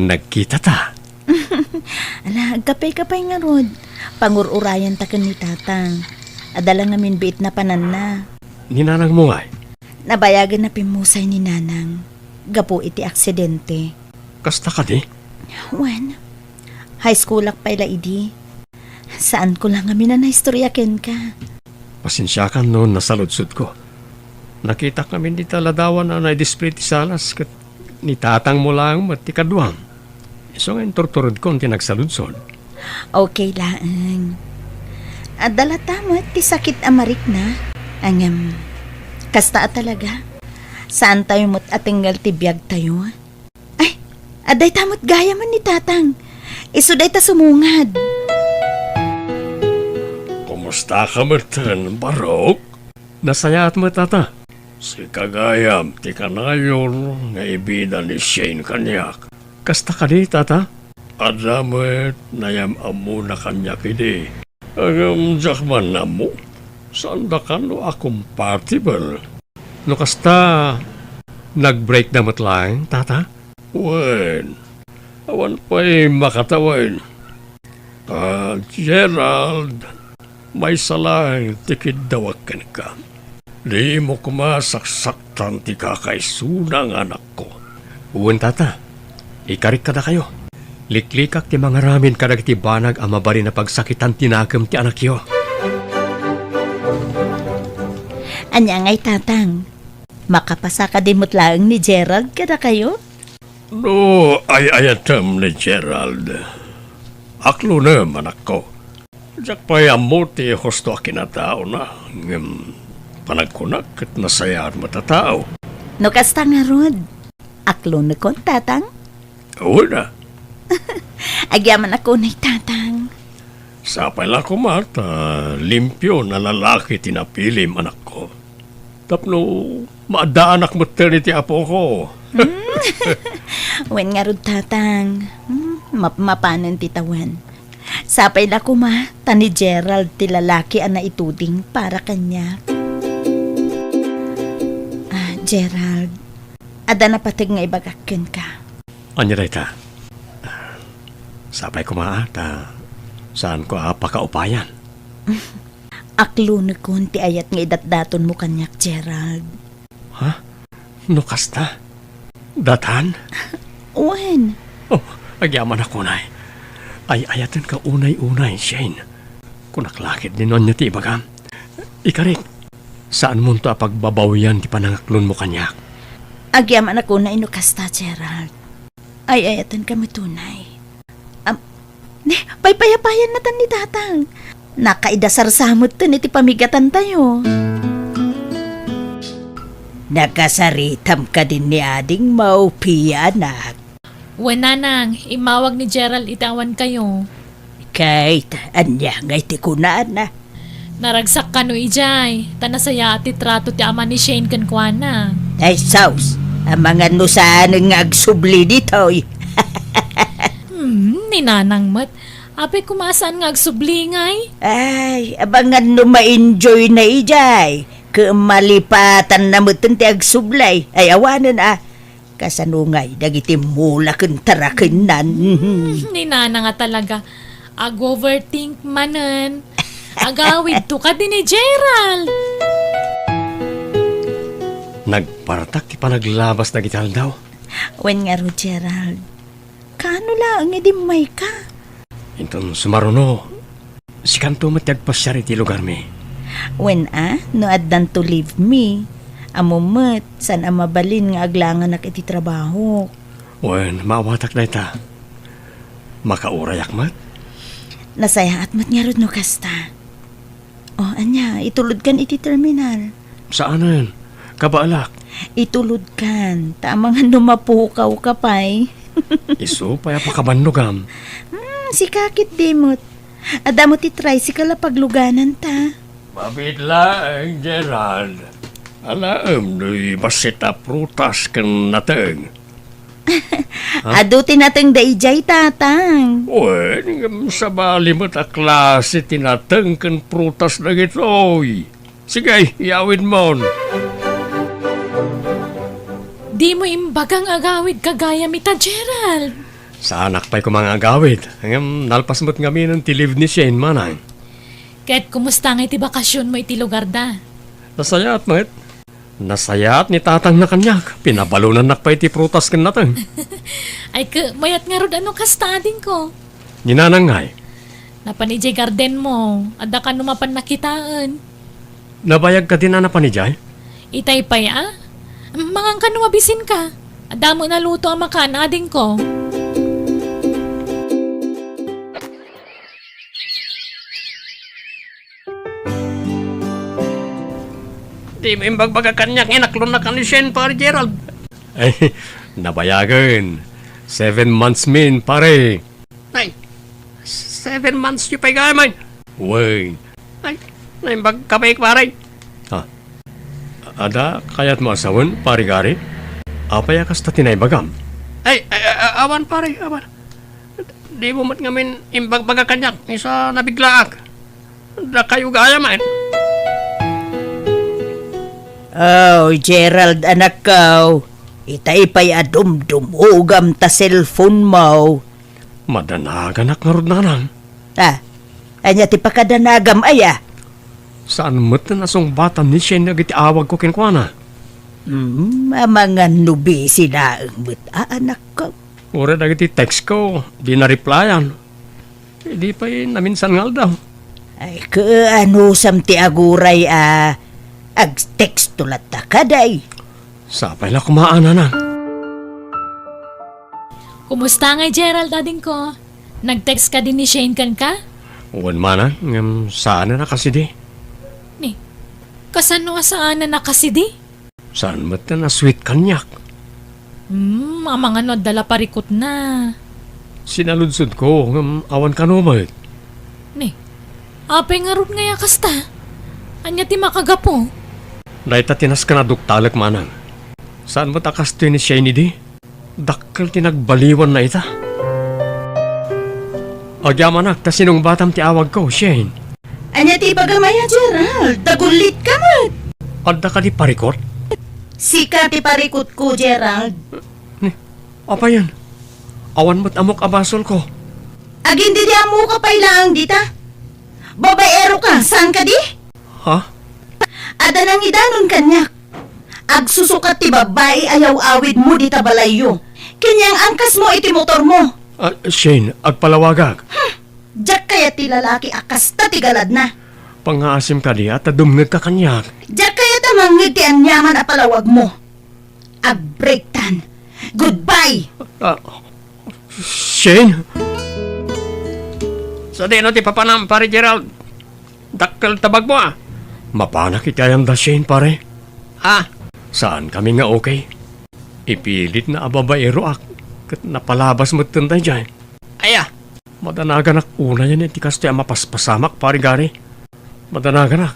Nagkita ta. Ala, kapay-kapay nga, Rod. Pangururayan ta kan ni tatang. Adala ngamin biit na panan na. Ninanang mo nga. Nabayagan na pimusay ni nanang. Gapo iti aksidente. Kasta ka di? Wan, high school ak pala idi. Saan ko lang amin na istoryaken ka? Pasensya ka noon nasaludsod ko. Nakita kami di taladawan na na-display ti salas kat ni tatang mo lang mati kaduang. So ngayon torturod ko ang tinagsaludsod. Okay lang. Adala tamo ti sakit amarik na. Ang kasta talaga. Saan tayo mo't atinggal ti biyag tayo? Ay, aday tamot gaya man ni tatang. Isuday ta sumungad. Kumusta ka Martin, Barok? Nasaya at matata. Si Kagayam, ti kanayon, nga ibida ni Shane kanyak. Kasta ka di, tata? Adamet, nayam amo na kanyak idi. Jakman na mo. Saan da ka no akong compatible? No kasta, nag-break na matlang, tata? Wen, awan pa'y makatawin. Gerald, may salang tikid dawakan ka. Di mo kumasaksaktan ti kakaisunang anak ko. Uwan tata, ikarik ka na kayo. Liklikak ti mga ramin kadag ti banag ang mabari na pagsakitan tinagam ti anak yo. Anya ngay tatang. Makapasa ka din mutlaang ni Gerald kada kayo? No, ay ayatam ni Gerald. Aklo naman ako. Diyak pa'y amuti husto akinatao na. Panagkunak at nasayaan matatao. No kasta nga rod. Aklo na kon tatang. Una, Agyaman ako na tatang. sapay lang ko mata, limpyo na lalaki tinapilim anak ko. Tapno, maadaan ak maternity apo ko. Wen nga rod tatang. Mapanan titawan. Sapay na ko ma, tani Gerald ti lalaki ang naituding para kanya. Gerald, ada na patig nga ibagakin ka. Anya rita? Sapay ko maata. Saan ko apakaupayan? Aklo na kun ti ayat nga idatdaton mo kanyak, Gerald. Ha? No kasta? Datan? Wen, Oh, agyaman ako na ay ayatan ka unay-unay, Shane. Kunaklakit din nun niya ti ibagam. Ikarik, saan mo ito pagbabawyan ti panangaklon mo kanyak? agyaman ako na inukasta, Gerald. Ay ayatan ka matunay. Paypayapayan na tan ni tatang. Nakaidasar samot to ni ti pamigatan tayo. Nakasaritam ka din ni ading maupi, anak. Nanang, imawag ni Gerald itawan kayo. Kahit anya ngay ti kunaan na. Naragsak ka no ijay. Tanasaya ti trato ti ama ni Shane kankwana. Ay, saus. Ang mga nusaan nga agsubli dito. Ninanang mat. Ape kumasaan nga agsublingay. Ay, abangan no ma-enjoy na ijay. Kemalipatan na mutin ti agsublay. Ay, awanan Kasanungay, dagiti mula keng tarakenan. Ninana nga talaga. Ag-overthink manan. Agawid to ka din ni Gerald. Nagparatak ti panaglabas na gital daw. Wen nga ro, Gerald. Kano lang nga may ka? Inton sumaruno, si kanto matagpasyari ti lugar mi. Wen no addan to leave me. Amumot, san mabalin nga aglangan nak iti trabaho. Wen, maawatak na ita. Makaurayak mat. Nasaya at matnyarod no kasta. Anya, itulod kan iti terminal. Saanan? Kabaalak. Itulod kan, tamang numapukaw ka pa'y. Iso, paya pa kabandugam. Si kakit dimot. Adamot ti tricycle pagluganan ta. Mabitla ang Gerald. Alam, do'y basita prutas kan nateng. Aduti nateng daijay tatang. Wen, sa bali mo't a klase tinateng kan prutas na gitoy. Sige, iawid mo. Di mo imbagang agawid kagaya mita Gerald. Sa anak pa'y kumang agawid. Hanggang nalpas mo't ngami ng tiliv ni Shane manang. Kahit kumusta nga iti bakasyon mo iti lugar da. Nasayat, mat. Nasayat ni tatang na kanyak. Pinabalunan nakpa iti prutas kan nateng. Ay mayat nga rod ano kastading ko. Ninanangay. Napanijay garden mo. Ada ka numapan nakitaan. Nabayag ka din na panijay? Itay pa'y Mangang ka numabisin ka. Ada mo na luto ang makanading ko. Di mo imbagbaga kanyak. Inaklon na ka ni Shane, pare Gerald. Ay, nabayagan. 7 months min, pare. Ay, 7 months yung pa'y gamay. Uy. Ay, naimbag ka pa'y pare. Ada, kayat mo asawan, pare gari? Apay akas ta tinaybagam. Ay, awan pare, awan. Di mo mat ngamin imbagbaga kanyak. Isa nabiglaak. Da kayo gaya man. Oh, Gerald, anak ko. Itay pa'y adum-dumugam ta cellphone mo. Madanagan ak ngarod nanang. Anya ti pakadanagam aya. Saan mo't na nasong batam ni Shane nagiti awag ko kinkwana? Mga nubi sila ang anak ko. Ura nagiti text ko, di na-replyan. Di pa'y naminsan ngal daw. Ay, kaano sam ti aguray Ag-text tulat ta kaday. Sapay la kumaan na. Kumusta nga Gerald dading ko? Nag-text ka din ni Shane kan ka? Uwan mana, saan na kasi di? Ni, kasano saan na nakasidi? Saan ba't na sweet kanyak? Amang ano, dala parikot na. Sinaludsod ko, awan ka naman. Ni, apay nga rin nga kasta. Anya ti makagapo. Daita tinas ka na duktalak manang. Saan ba't akas to ni Shane di? Dakkel tinagbaliwan na ita. Agyamanak, ta sinong batam ti awag ko, Shane? Anya ti bagamaya, Gerald. Dagulit ka man. Adda ka di parikot? Sika ti parikot ko, Gerald. Apa yan? Awan mo't amok abasol ko. Agin di mo ka pailang dita. Babaero ka, saan ka di? Ha? Ada nang idanon kanyak. Agsusukat ti babae ayaw awid mo dita balayo. Kanyang angkas mo iti motor mo. Shane, agpalawagag. Diyak kaya ti lalaki akas ta ti galad na. Pangaasim ka di at dumngag ka kanyak. Diyak kaya ta mangid ti anyaman a palawag mo. Ag-breaktan. Goodbye! Shane? Sa dino ti papanam, pare Gerald. Dakkel tabag mo Mapana kita yung da Shane, pare. Saan kami nga okay? Ipilit na ababaero kat napalabas mo tunday dyan. Madanagan una yan ti kasto yung mapaspasamak, pare gari. Madanagan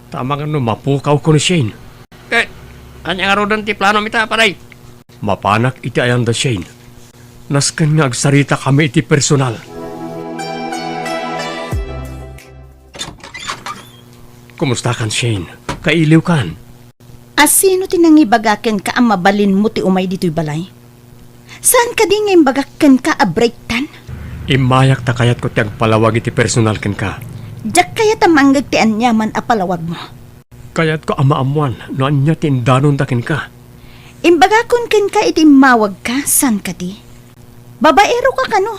Tama nga mapukaw ko ni Shane. Anya nga rodan ti plano mita, pare. Mapanak iti ayan da Shane. Naskan nga agsarita kami iti personal. Kumusta kan, Shane? Kailiw kan? Asino tinangibagaken ka ang mabalin mo ti umay dito'y balay? Saan ka di ngayon bagaken ka a breaktan? Imayak ta kayat ko tiyang palawag iti personal ken ka. Diyak kaya tamanggag ti anyaman a palawag mo. Kayat ko amaamuan no anya tindanon dakin ka. Imbagakon ken ka iti mawag ka, san ka di? Babaero ka kano?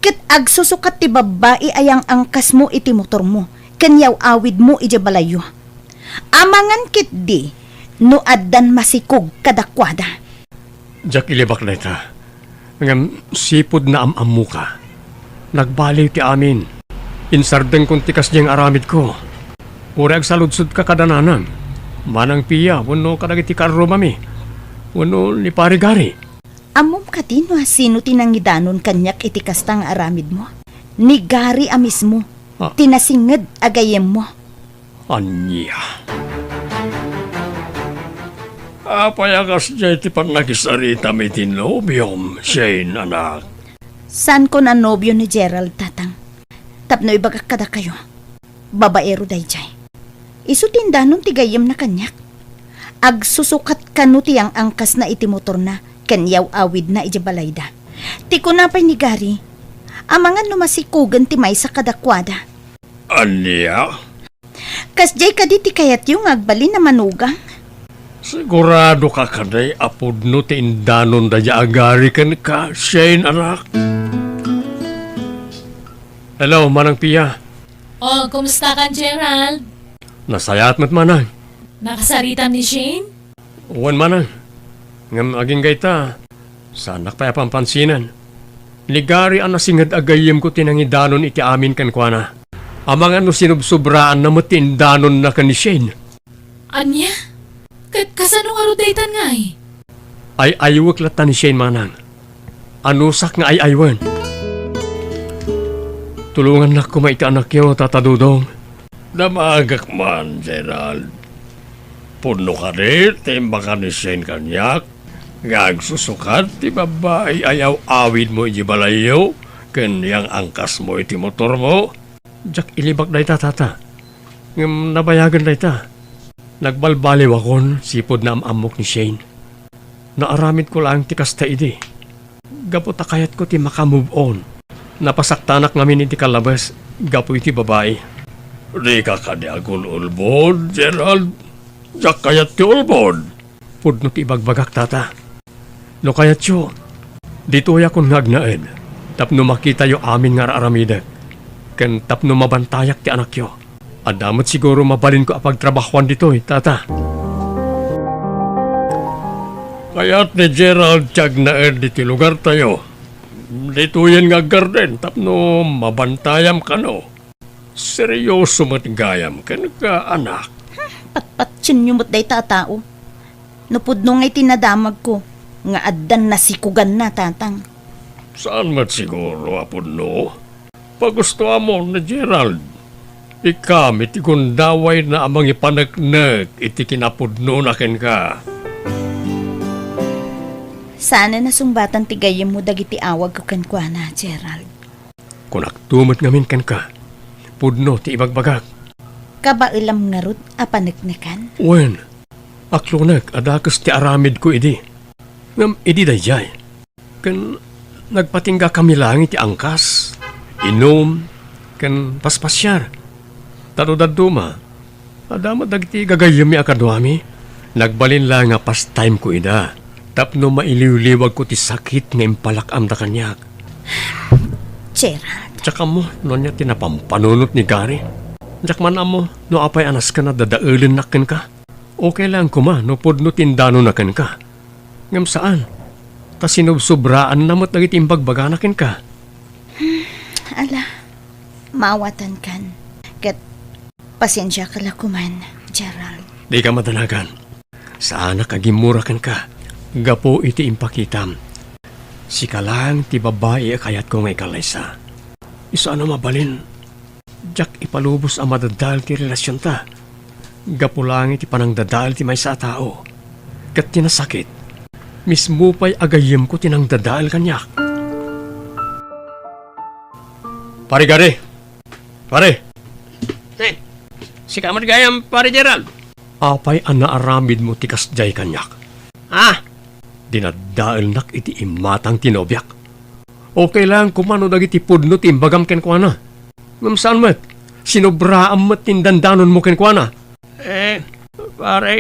Ket agsusukat ti babae ayang angkas mo iti motor mo, kanyaw awid mo iti balayo. Amangan kit di, no addan masikog kadakwada. Jack ilibak na ita. Ngam sipod na amamu ka. Nagbaliw ti amin. Insardeng kong tikas niyang aramid ko. Urag saludsud ka kadananan. Manang piya, wano kadagiti karro mami. Wano ni parigari. Amom ka din no sino tinangidanon kanyak iti kastang aramid mo. Ni Gary a mismo. Tinasinged agayem mo. Anya. Payagas dyan ti pang nagisarita may tinobyom, Shane, anak. San ko na nobyo ni Gerald, tatang? Tapno ibagak kada kayo. Babaero day jay. Isutindanon ti gayem na kanyak. Agsusukat kanu ti ang angkas na iti motor na kanyaw awid na ijabalayda. Ti kunapay ni Gary, amangan numasikugan ti may sa kadakwada. Anya? Kasjay ka di ti kayat yung agbali na manugang. Sigurado ka kanay apod no ti indanon da agari kan ka, Shane, anak. Hello, Manang Pia. Oh, kumusta kan Gerald? Nasayat mat manang. Nakasarita ni Shane? Uwan manang. Ngam aging gayta. Sanak pa pampansinan. Ligari ang nasingad agayim ko tinangidanon iti amin kan kwa na. Amang ano sinubsobraan na matindanon na ka ni Shane. Anya? Kasano nga rutaitan nga Ay aywak lata ni Shane manang. Anusak nga ay aywan. Tulungan na kumaita anak yo, tatadudong. Damagak man, Gerald. Puno ka rin, timba ka ni Shane kanyak. Gagsusukat, ti babae ayaw awid mo iji balayo. Kanyang angkas mo iti motor mo. Jack ilibak na ita, tata. Ngam nabayagan na ita. Nagbalbaliw akon, sipod na amamok ni Shane. Naaramid ko lang ti kasta iti. Gapot akayat ko ti makamove on. Napasaktanak namin iti kalabas, gapo iti babae. Di ka kaniagon ulbod, Gerald. Jack kayat ti ulbod. Pudno ti ibagbagak, tata. No kayat yo, dito yakon ngagnaed. Tapno makita yo amin nga aramidak. Ken tapno mabantayak ti anak yo. Adamot siguro mabalin ko apag trabahuan dito tata. Kaya't ni Gerald tiyag na diti lugar tayo. Dito yan nga garden tapno mabantayam ka no. Seryoso matgayam ka anak. Patpatsin niyo mo't day tatao. Napudno nga'y tinadamag ko. Nga addan na sikugan na, tatang. Saan mat siguro apod no? Pagusto mo na Gerald. Ikam iti kundaway na amang ipanagnak iti kinapudno na ken ka. Sana nasumbatan tigayem mo dagiti awag ko kankwana, Gerald. Kung aktumot ngamin ken ka, pudno ti ibagbagak. Kabailam nga rod apanagnakan. Wen, aklonag adakas ti aramid ko idi. Ngam idi dayjay. Kan nagpatingga kami lang iti angkas, inom, kan paspasyar. Tadodaduma, adama dagiti gagayami akadwami. Nagbalin lang nga pastime ko ida. Tapno mailiw-liwag ko ti sakit nga impalakam da kanyak. Gerald, Tsaka mo, no niya tinapampanunot ni Gary. Tsak man amo, no apay anas ka na dadaulin nakin ka. Okay lang kuma, no podno tindano nakin ka. Ngam saan? Ta sinubsobraan na mo't nagitimbagbaga nakin ka. ala, maawatan kan. Kat pasensya ka lakuman, Gerald. Di ka madanagan. Saan kagimurakan ka? Gapo iti impakitam. Si ka lang ti babae kayat ko ngay kalaysa. Isa na mabalin. Jack ipalubos ang madadal ti relasyon ta. Gapo lang iti panang dadal ti may sa tao. Kat tinasakit. Mismo pa'y agayem ko tinang dadal kanyak. Pare Gary! Pare! Hey! Si kamad gayam, pare Gerald! Apay ang naaramid mo tikas jay kanyak. Ah! Dinadaal nak iti imatang tinobyak. Okay lang kumano dagiti pudno timbagam ken kuana. Ngam saan met? Sinobraan met tindandanon mo ken kuana. Pare,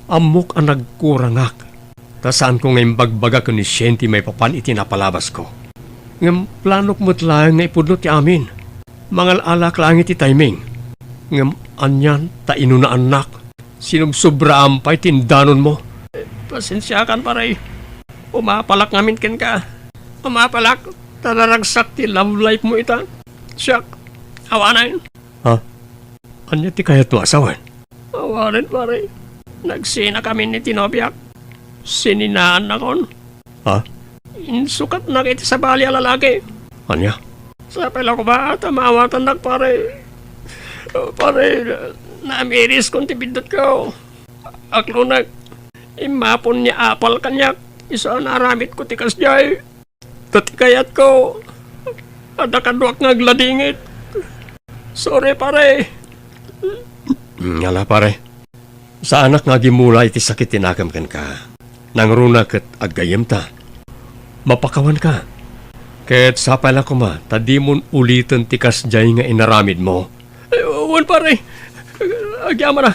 amok ang nagkurangak. Tasaan ko ngayon bagbaga ko ni Shanty may papan iti napalabas ko. Ngam planok mo't lang nga ipudno ti amin. Mangal alak lang iti timing. Ngam anyan ta inuna anak. Sinubsobraan pa'y tindanon mo. Pasensya kan pare. Umapalak ngamin ken ka. Umapalak. Talaragsak ti love life mo ita. Siyak. Awanan. Ha? Anya ti kayat mo asawan? Awanan pare. Nagsina kami ni tinobyak. Sininaan na kon. Ha? Insukat na kita sa bali ang lalaki. Anya? Sa pala ko ba tamawatan na pare? Pare, namiris kong tibidot ko. Aklunag, imapon niya apal kanyak. Isa naramit ko tikas jay. Tatikayat ko. Ada kaduak ngagladingit. Sorry pare. Ngala pare. Sa anak nga gimula iti sakit tinakam kan ka. Nangruna ket agayem ta. Mapakawan ka. Ket sapay lang ko ma, tadimon ulitin tikas jay nga inaramid mo. Wan pare, agyaman na.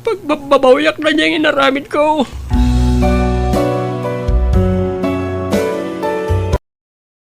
Pagbabawiyak na niya yung inaramid ko.